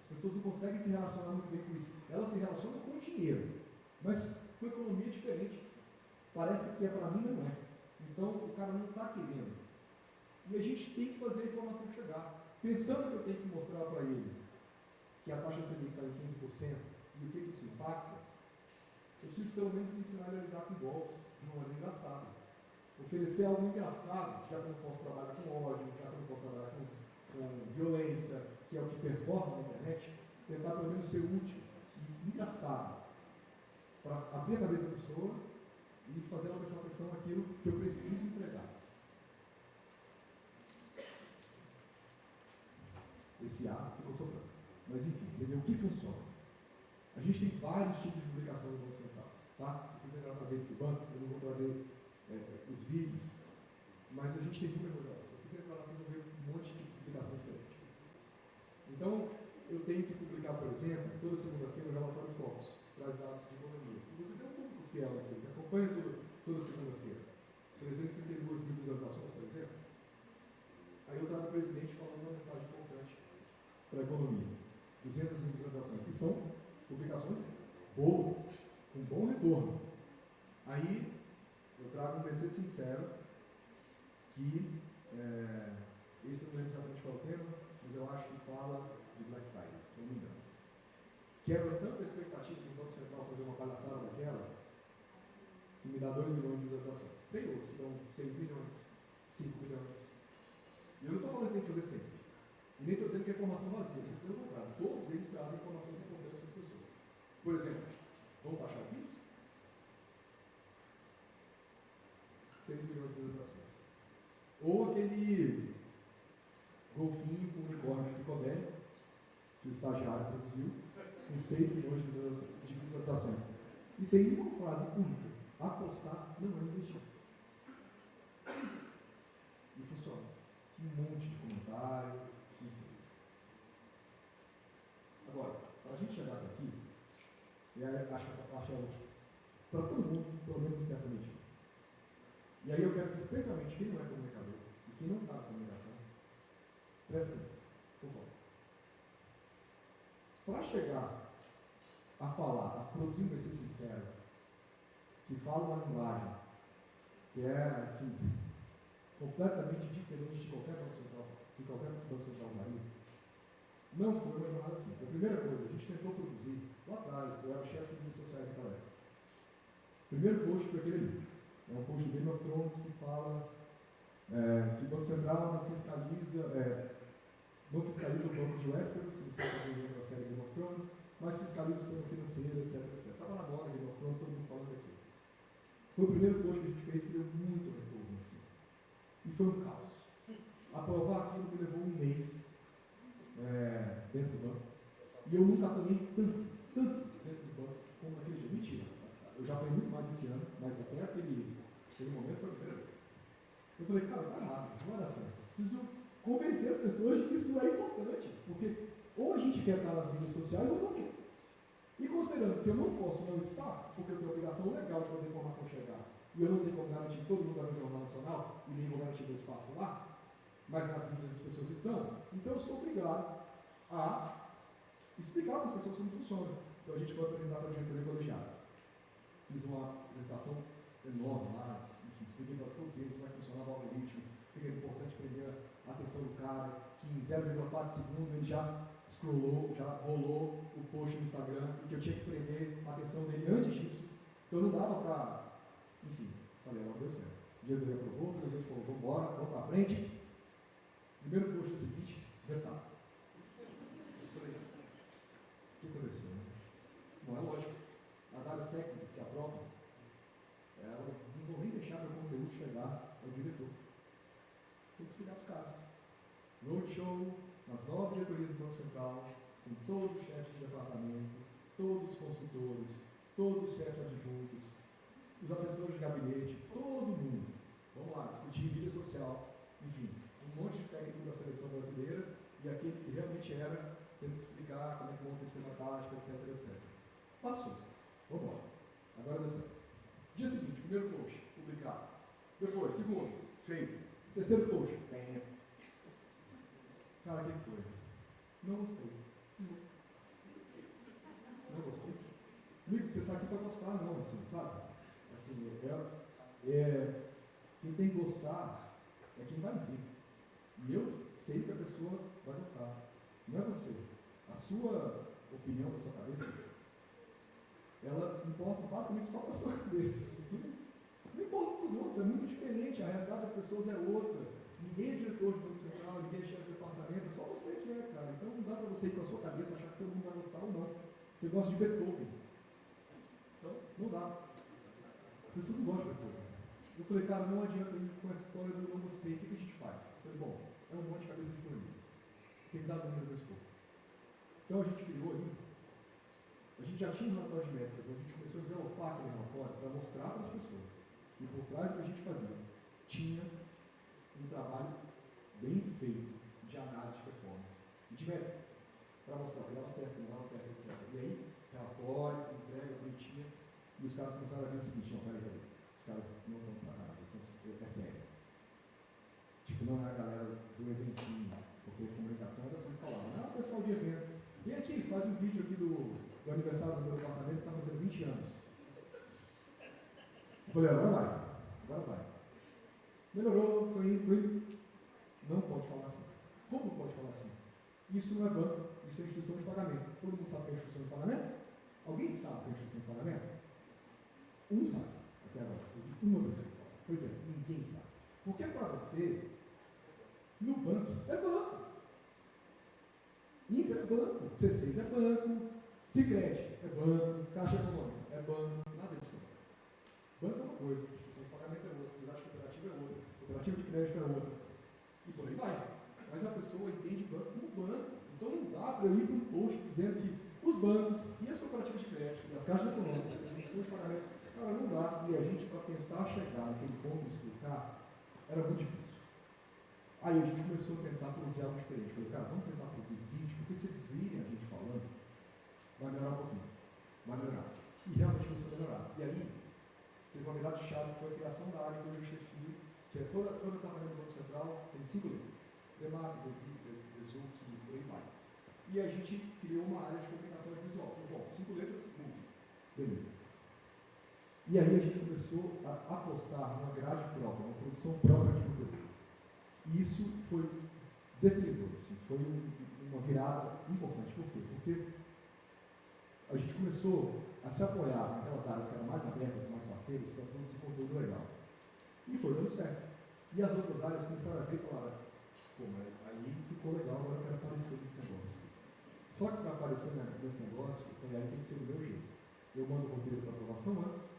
As pessoas não conseguem se relacionar muito bem com isso. Elas se relacionam com o dinheiro, mas com economia é diferente. Parece que é para mim, não é. Então o cara não está querendo. E a gente tem que fazer a informação chegar. Pensando que eu tenho que mostrar para ele que a taxa Selic está em 15% e o que isso impacta, eu preciso pelo menos ensinar ele a lidar com golpes de uma maneira engraçada. Oferecer algo engraçado, já que eu não posso trabalhar com ódio, já que eu não posso trabalhar com violência, que é o que performa na internet, tentar pelo menos ser útil e engraçado, para abrir a cabeça da pessoa e fazer ela prestar atenção naquilo que eu preciso entregar. Esse A ficou sobrando. Mas enfim, você vê o que funciona. A gente tem vários tipos de publicação no Banco Central. Tá? Se vocês entrarem nas redes do banco, eu não vou trazer os vídeos, mas a gente tem muita coisa. Se vocês entrarem, vocês vão ver um monte de publicação diferente. Então, eu tenho que publicar, por exemplo, toda segunda-feira o relatório Focus, que traz dados de economia. E você tem um público fiel aqui, que acompanha toda segunda-feira. 332 mil visualizações, por exemplo. Aí eu trago o presidente falando uma mensagem importante para a economia. 200 mil visualizações, que são publicações boas. com bom retorno. Aí eu trago um BC sincero, que esse eu não lembro exatamente qual é o tema, mas eu acho que fala de Black Friday, se eu não me engano. Quebra tanta expectativa do Banco Central fazer uma palhaçada daquela, que me dá 2 milhões de visualizações. Tem outros que dão 6 milhões, 5 milhões. E eu não estou falando que tem que fazer sempre. E nem estou dizendo que é informação vazia, pelo contrário, todos eles trazem informações importantes para as pessoas. Por exemplo, vamos taxar o Pix? 6 milhões de visualizações. Ou aquele golfinho com unicórnio psicodélico que o estagiário produziu, com 6 milhões de visualizações. E tem uma frase única: apostar não é investir. E funciona. Um monte de comentário, enfim. Agora, para a gente chegar até aqui, e aí acho que essa parte é útil para todo mundo, pelo menos em certa medida. E aí eu quero que, especialmente quem não é comunicador e quem não está na comunicação, preste atenção, por favor. Para chegar a falar, a produzir um BC sincero, que fala uma linguagem que é, assim, completamente diferente de qualquer banco central, que qualquer banco central usaria, não foi uma jornada simples. A primeira coisa, a gente tentou produzir, lá atrás, eu era chefe de mídias sociais naquela época. O primeiro post foi aquele ali. É um post de Game of Thrones que fala que o Banco Central não fiscaliza o Banco de Westeros, se você está vendo a série Game of Thrones, mas fiscaliza o sistema financeiro, etc, etc. Estava na moda Game of Thrones, todo mundo falando aqui. Foi o primeiro post que a gente fez que deu muito retorno assim. E foi um caos. Aprovar aquilo me levou um mês dentro do banco. E eu nunca apanhei tanto dentro do banco como naquele dia. Mentira. Eu já apanhei muito mais esse ano, mas até aquele momento foi a primeira vez. Eu falei, cara, tá errado, não vai dar certo. Preciso convencer as pessoas de que isso é importante, porque ou a gente quer estar nas mídias sociais ou não quer. E considerando que eu não posso não estar, porque eu tenho a obrigação legal de fazer a informação chegar, e eu não tenho como garantir que todo mundo vai no Jornal Nacional, e nem vou garantir o espaço lá, mas nas mídias as pessoas estão, então eu sou obrigado a explicar para as pessoas como funciona. Então a gente foi apresentar para a diretoria colegiada. Fiz uma apresentação enorme lá, enfim, expliquei para todos eles como é que funcionava o algoritmo, porque é importante prender a atenção do cara, que em 0,4 segundos ele já scrollou, já rolou o post no Instagram, e que eu tinha que prender a atenção dele antes disso. Então não dava para... Enfim, falei, não deu certo. O diretor aprovou, o presidente falou, vamos embora, vamos para frente. Primeiro post é o seguinte, vetado. Eu falei, o que aconteceu? Né? Não é lógico. As áreas técnicas que aprovam, elas não vão nem deixar meu conteúdo chegar ao diretor. Tem que explicar para os caras. Roadshow, nas 9 diretorias do Banco Central, com todos os chefes de departamento, todos os consultores, todos os chefes adjuntos, os assessores de gabinete, todo mundo. Vamos lá, discutir mídia social, enfim, um monte de técnico da seleção brasileira e aquele que realmente era, tendo que explicar como é que monta o esquema tático, etc, etc. Passou. Vamos embora. Agora deu certo. Dia seguinte, primeiro post, publicado. Depois, segundo, feito. Terceiro post, bem. Cara, o que foi? Não gostei. Não gostei. Amigo, você está aqui para gostar, não, assim, sabe? Assim, quem tem que gostar é quem vai vir. E eu sei que a pessoa vai gostar. Não é você. A sua opinião da sua cabeça, ela importa basicamente só para a sua cabeça. Não importa para os outros, é muito diferente. A realidade das pessoas é outra. Ninguém é diretor de Banco Central, ninguém é chefe de departamento, é só você que é, cara. Então não dá para você ir com a sua cabeça achar que todo mundo vai gostar ou não. Você gosta de Beethoven. Então, não dá. As pessoas não gostam de Beethoven. Eu falei, cara, não adianta ir com essa história do não gostei, o que a gente faz? Eu falei, bom, é um monte de cabeça de formiga. Tem que dar número desse povo. Então a gente criou ali, a gente já tinha um relatório de métricas, mas a gente começou a desenvolver aquele relatório para mostrar para as pessoas que por trás do que a gente fazia, tinha um trabalho bem feito de análise de performance e de métricas, para mostrar que dava certo, não dava certo, etc. E aí, relatório, entrega, bonitinha, e os caras começaram a ver o seguinte, não, peraí, os caras não estão de sacanagem, é sério. Tipo, não é a galera do eventinho, porque a comunicação era assim que falava, não, o pessoal de evento, vem aqui, faz um vídeo aqui do aniversário do meu departamento que está fazendo 20 anos. Eu falei, agora vai. Melhorou, foi indo. Não pode falar assim. Como pode falar assim? Isso não é banco, isso é instituição de pagamento. Todo mundo sabe o que é instituição de pagamento? Alguém sabe o que é instituição de pagamento? Um sabe, até agora. Eu vi uma pessoa que fala. Pois é, ninguém sabe. Porque para você, no banco, é banco. Inter é banco, C6 é banco, Sicredi é banco, Caixa Econômica é banco, nada disso. Banco é uma coisa, instituição de pagamento é outra, sociedade cooperativa é outra, cooperativa de crédito é outra. E por aí vai. Mas a pessoa entende banco como banco. Então não dá para eu ir para um post dizendo que os bancos e as cooperativas de crédito, e as caixas econômicas, as instituições de pagamento, cara, não dá. E a gente, para tentar chegar naquele ponto de explicar, era muito difícil. Aí a gente começou a tentar produzir algo diferente. Falei, cara, vamos tentar produzir vídeo, porque se vocês virem a gente falando, vai melhorar um pouquinho. Vai melhorar. E realmente começou a melhorar. E aí, teve uma virada de chave que foi a criação da área que hoje eu chefio, que é toda o departamento do Banco Central, tem 5 letras. DEMAC, DESUC, e por aí vai. E a gente criou uma área de comunicação visual. Bom, 5 letras, MOVE. Beleza. E aí a gente começou a apostar numa grade própria, uma produção própria de conteúdo. E isso foi definidor, assim, foi uma virada importante. Por quê? Porque a gente começou a se apoiar naquelas áreas que eram mais abertas, mais parceiras, para produzir conteúdo legal. E foi dando certo. E as outras áreas começaram a ver e falaram, pô, mas aí ficou legal, agora eu quero aparecer nesse negócio. Só que para aparecer nesse negócio, aí tem que ser do meu jeito. Eu mando o roteiro para aprovação antes,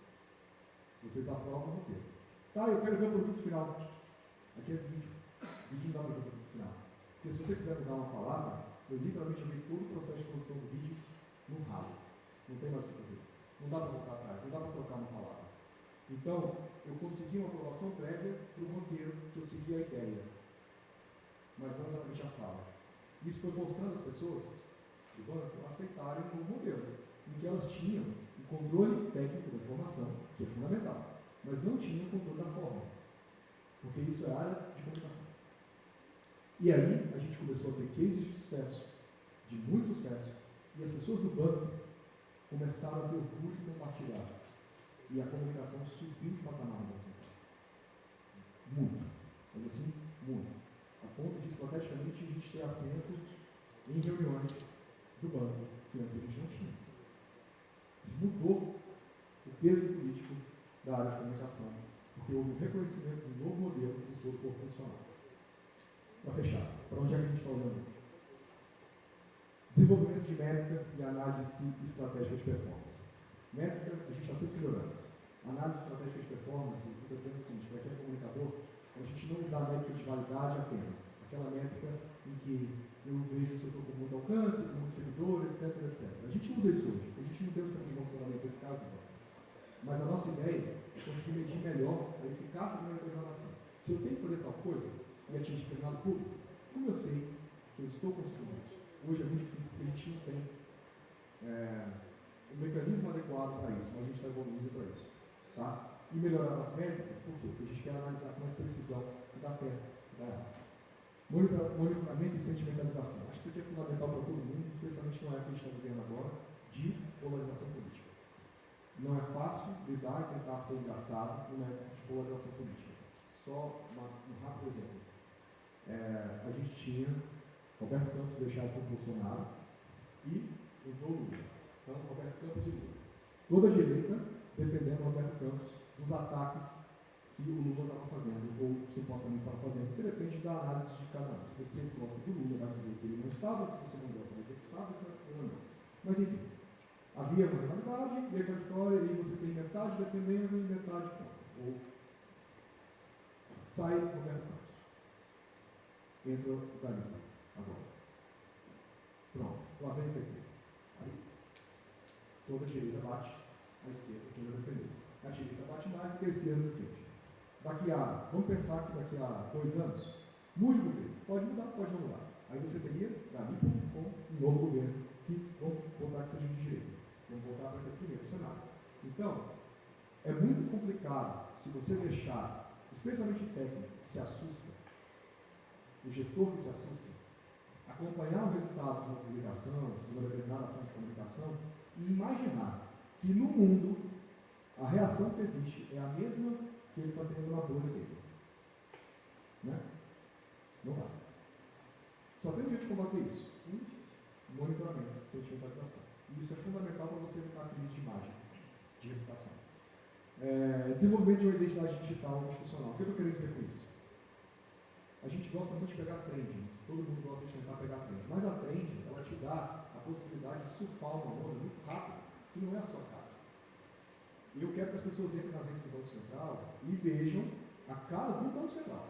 vocês aprovam o roteiro. Tá, eu quero ver o produto final. Aqui é vídeo. Vídeo não dá para ver o produto final. Porque se você quiser mudar uma palavra, eu literalmente joguei todo o processo de produção do vídeo no ralo. Não tem mais o que fazer. Não dá para voltar atrás, não dá para trocar uma palavra. Então, eu consegui uma aprovação prévia para o roteiro, que eu segui a ideia, mas não exatamente a fala. Isso foi forçando as pessoas do banco a aceitarem um novo modelo, em que elas tinham o controle técnico da informação, que é fundamental, mas não tinham o controle da forma, porque isso é área de comunicação. E aí, a gente começou a ter cases de sucesso, de muito sucesso, e as pessoas do banco começaram a ter orgulho de compartilhar. E a comunicação subiu de patamar no Banco Central. Muito. Mas assim, muito. A ponto de, estrategicamente, a gente ter assento em reuniões do banco, que antes a gente não tinha. Isso mudou o peso político da área de comunicação, porque houve um reconhecimento de um novo modelo do todo corpo funcional. Para fechar, para onde é que a gente está olhando? Desenvolvimento de métrica e análise estratégica de performance. Métrica, a gente está sempre melhorando. Análise estratégica de performance, eu estou dizendo o seguinte, para quem é comunicador, a gente não usar a métrica de validade apenas. Aquela métrica em que eu vejo se eu estou com muito alcance, com muito seguidor, etc, etc. A gente usa isso hoje, a gente não tem o sistema de monitoramento eficaz do banco. Mas a nossa ideia é conseguir medir melhor a eficácia de uma determinada ação. Se eu tenho que fazer tal coisa e atingir determinado público, como eu sei que eu estou conseguindo isso? Hoje é muito difícil porque a gente não tem um mecanismo adequado para isso, mas a gente está evoluindo para isso. Tá? E melhorar as métricas, por quê? Porque a gente quer analisar com mais precisão o que dá certo, o que dá errado. Monitoramento e sentimentalização. Acho que isso aqui é fundamental para todo mundo, especialmente na época que a gente está vivendo agora, de polarização política. Não é fácil lidar e tentar ser engraçado numa época de polarização política. Só um rápido exemplo. A gente tinha Roberto Campos deixado por Bolsonaro e entrou Lula. Então, Roberto Campos e Lula. Toda a direita defendendo Roberto Campos dos ataques que o Lula estava fazendo, ou supostamente estava fazendo, porque depende da análise de cada um. Se você gosta do Lula, vai dizer que ele não estava, se você não gosta, vai dizer que estava, se não. Mas enfim, havia uma rivalidade, e aquela história, e você tem metade defendendo e metade contra. Ou sai Roberto Campos. Entra o Galinha, agora. Pronto, lá vem o PT. Aí, toda a direita bate, a esquerda toda defendendo. A direita bate mais do que a esquerda defende. Vamos pensar que daqui a 2 anos, mude o governo. Pode mudar, pode não mudar. Aí você teria, Galinha, com um novo governo, que vamos botar que seja de direita. Vamos voltar para aquele primeiro Senado. Então, é muito complicado se você deixar, especialmente o técnico, que se assusta, o gestor que se assusta, acompanhar o resultado de uma publicação, de uma determinada ação de comunicação e imaginar que no mundo A reação que existe é a mesma que ele está tendo na bolha dele. Né? Não dá. Só tem um jeito de combater isso. Monitoramento, sentimentalização. E isso é fundamental para você evitar a crise de imagem, de reputação. Desenvolvimento de uma identidade digital institucional. O que eu estou querendo dizer com isso? A gente gosta muito de pegar trend. Todo mundo gosta de tentar pegar trend. Mas a trend, ela te dá a possibilidade de surfar uma onda muito rápida, que não é a sua cara. E eu quero que as pessoas entrem nas redes do Banco Central e vejam a cara do Banco Central.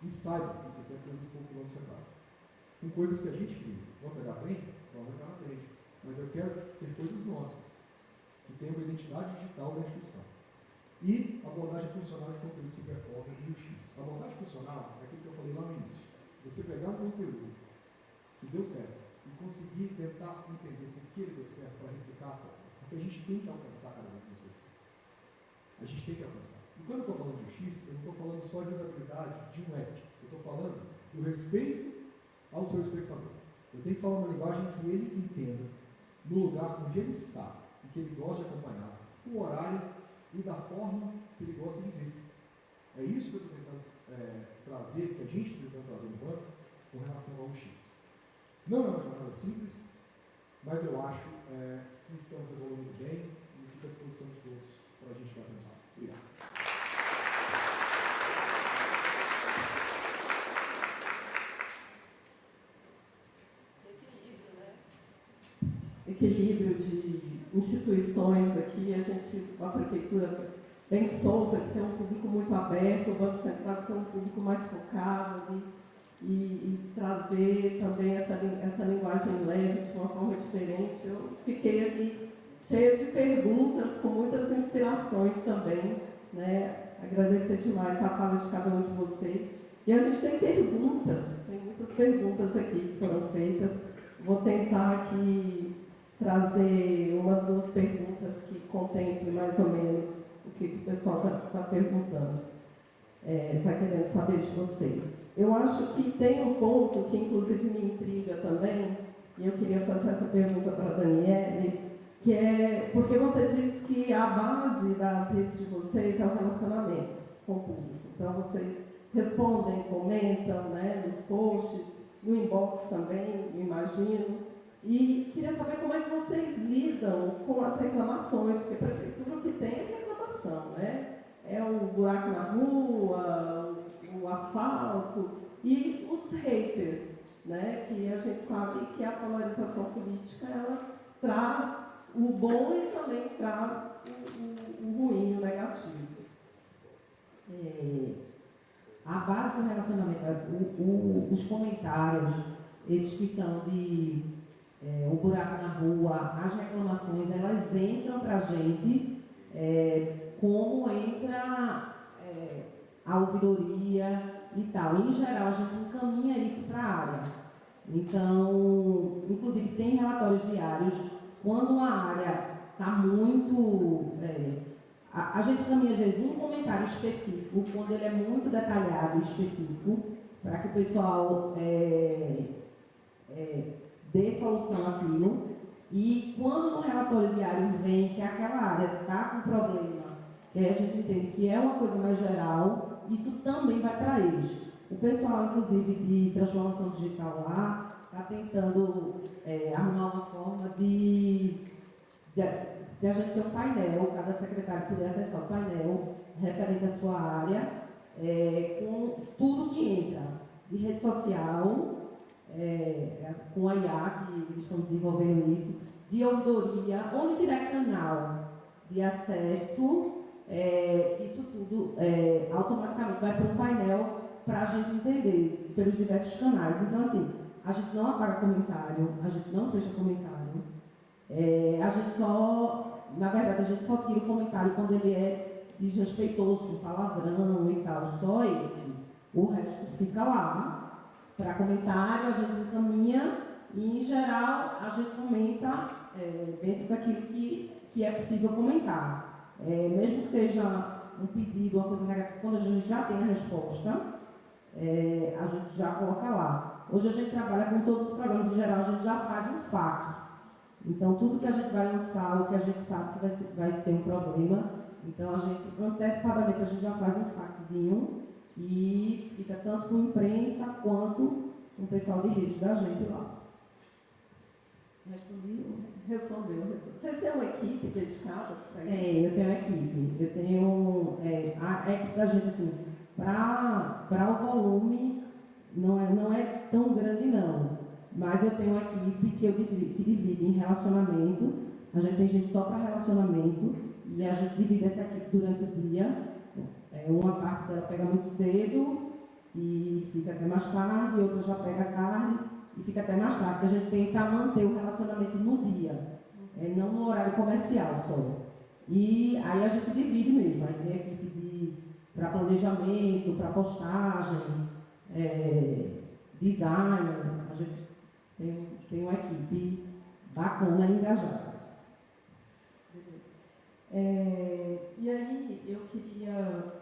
E saibam que isso aqui é coisa do povo do Banco Central. Com coisas que a gente cria. Vamos pegar a trend? Vamos entrar na trend. Mas eu quero ter coisas nossas, que tenham uma identidade digital da instituição. E abordagem funcional de conteúdos que performam e o X. A abordagem funcional é aquilo que eu falei lá no início. Você pegar um conteúdo que deu certo e conseguir tentar entender por que ele deu certo para replicar a forma. Porque a gente tem que alcançar cada vez mais pessoas. A gente tem que alcançar. E quando eu estou falando de UX, eu não estou falando só de usabilidade de um app. Eu estou falando do respeito ao seu espectador. Eu tenho que falar uma linguagem que ele entenda, no lugar onde ele está e que ele gosta de acompanhar, o horário e da forma que ele gosta de ver. É isso que eu estou tentando trazer, que a gente está tentando trazer no banco, com relação ao UX. Não é uma jornada simples, mas eu acho que estamos evoluindo bem e fico à disposição de todos para a gente bater um papo. Obrigado. Equilíbrio de instituições aqui, a prefeitura bem solta, que tem um público muito aberto, o Banco Central que tem um público mais focado e trazer também essa linguagem leve de uma forma diferente. Eu fiquei aqui cheia de perguntas, com muitas inspirações também, né? Agradecer demais a fala de cada um de vocês. E a gente tem perguntas, tem muitas perguntas aqui que foram feitas. Vou tentar aqui trazer umas 2 perguntas que contemplem mais ou menos o que o pessoal está perguntando, está querendo saber de vocês. Eu acho que tem um ponto que inclusive me intriga também, e eu queria fazer essa pergunta para a Daniele, que é porque você diz que a base das redes de vocês é o relacionamento com o público. Então vocês respondem, comentam, né, nos posts, no inbox também, imagino. E queria saber como é que vocês lidam com as reclamações, porque a prefeitura o que tem é reclamação, né? É o buraco na rua, o asfalto e os haters, né? Que a gente sabe que a polarização política ela traz o bom e também traz o ruim, o negativo. A base do relacionamento, os comentários, esses que são de o buraco na rua, as reclamações, elas entram para a gente como entra a ouvidoria e tal. Em geral, a gente encaminha isso para a área. Então, inclusive, tem relatórios diários. Quando a área está muito... a gente encaminha, às vezes, um comentário específico, quando ele é muito detalhado e específico, para que o pessoal dê solução àquilo. E quando no relatório diário vem que aquela área está com problema, que a gente entende que é uma coisa mais geral, isso também vai para eles. O pessoal, inclusive, de transformação digital lá, está tentando arrumar uma forma de a gente ter um painel, cada secretário poder acessar o painel referente à sua área, com tudo que entra, de rede social, com a IA, que eles estão desenvolvendo isso, de ouvidoria, onde tiver canal de acesso, isso tudo automaticamente vai para um painel para a gente entender pelos diversos canais. Então, assim, a gente não apaga comentário, a gente não fecha comentário, a gente só, na verdade, a gente só tira o comentário quando ele é desrespeitoso, com palavrão e tal, só esse. O resto fica lá. Para comentário, a gente encaminha e, em geral, a gente comenta dentro daquilo que é possível comentar. Mesmo que seja um pedido, uma coisa negativa, quando a gente já tem a resposta, a gente já coloca lá. Hoje a gente trabalha com todos os programas, em geral, a gente já faz um FAQ. Então, tudo que a gente vai lançar, o que a gente sabe que vai ser um problema, Então, antecipadamente, a gente já faz um faxinho e fica tanto com a imprensa quanto com o pessoal de rede da gente lá. Respondeu. Vocês têm uma equipe dedicada para isso? Eu tenho uma equipe. Eu tenho a equipe da gente, assim, para o volume, não é tão grande, não. Mas eu tenho uma equipe que divide em relacionamento. A gente tem gente só para relacionamento e a gente divide essa equipe durante o dia. Uma parte dela pega muito cedo e fica até mais tarde, outra já pega tarde e fica até mais tarde. A gente tenta manter o relacionamento no dia, não no horário comercial só. E aí a gente divide mesmo. Aí tem a equipe para planejamento, para postagem, design. A gente tem uma equipe bacana e engajada. E aí, eu queria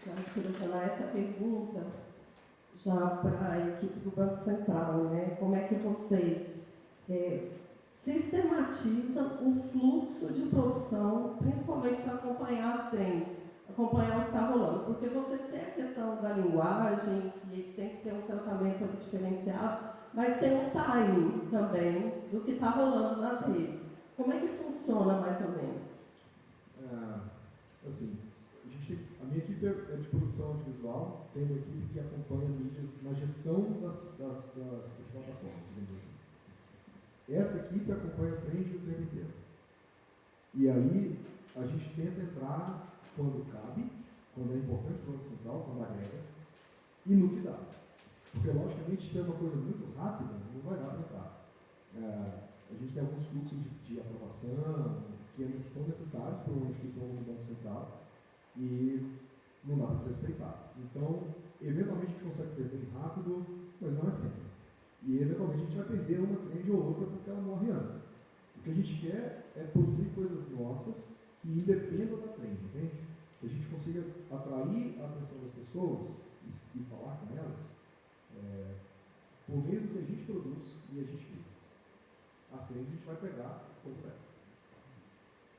já direcionar essa pergunta já para a equipe do Banco Central, né? Como é que vocês sistematizam o fluxo de produção, principalmente para acompanhar as trends, acompanhar o que está rolando? Porque vocês têm a questão da linguagem, que tem que ter um tratamento diferenciado, mas tem um timing também do que está rolando nas redes. Como é que funciona mais ou menos? Assim, a minha equipe é de produção audiovisual, tem uma equipe que acompanha mídias na gestão das plataformas, digamos assim. Essa equipe acompanha o trend o tempo inteiro. E aí, a gente tenta entrar quando cabe, quando é importante para o Banco Central, quando agrega, e no que dá. Porque, logicamente, se é uma coisa muito rápida, não vai dar para entrar. A gente tem alguns fluxos de aprovação que são necessários para uma instituição como o Banco Central e não dá para desrespeitar. Então, eventualmente a gente consegue ser bem rápido, mas não é sempre. E eventualmente a gente vai perder uma trend ou outra porque ela morre antes. O que a gente quer é produzir coisas nossas que independam da trend, entende? Que a gente consiga atrair a atenção das pessoas e falar com elas por meio do que a gente produz e a gente cria. As trends a gente vai pegar como é.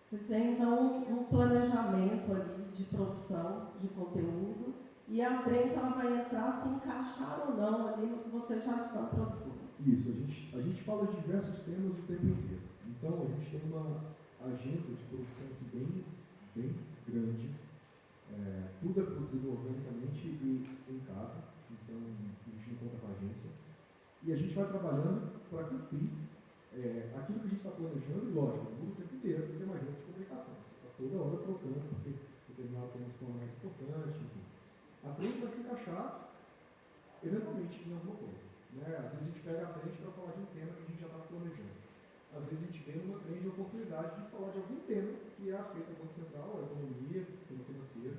Vocês têm, então, um planejamento ali de produção de conteúdo e a trend ela vai entrar, se encaixar ou não ali no que vocês já estão produzindo. Isso, a gente fala de diversos temas o tempo inteiro. Então, a gente tem uma agenda de produção assim, bem grande. Tudo é produzido organicamente e em casa, então a gente não conta com a agência. E a gente vai trabalhando para cumprir aquilo que a gente está planejando, e lógico, muda o tempo inteiro, porque é uma agenda de comunicação. Você está toda hora trocando, porque determinado tema se torna mais importante, enfim. A trend vai se encaixar, eventualmente, em alguma coisa. Né? Às vezes a gente pega a trend para falar de um tema que a gente já estava planejando. Às vezes a gente vê numa trend a oportunidade de falar de algum tema que é afeto ao Banco Central, à economia, sistema financeiro,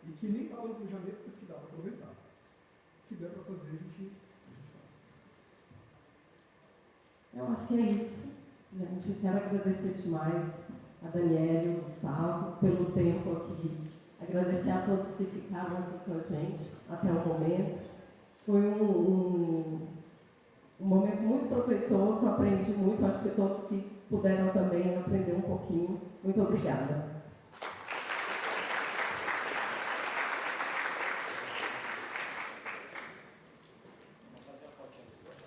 e que nem estava no planejamento, mas que dá para aproveitar. O que der para fazer, a gente faz. Eu acho que é isso. Gente, quero agradecer demais a Daniela e o Gustavo pelo tempo aqui. Agradecer a todos que ficaram aqui com a gente até o momento. Foi um momento muito proveitoso, aprendi muito. Acho que todos que puderam também aprender um pouquinho. Muito obrigada.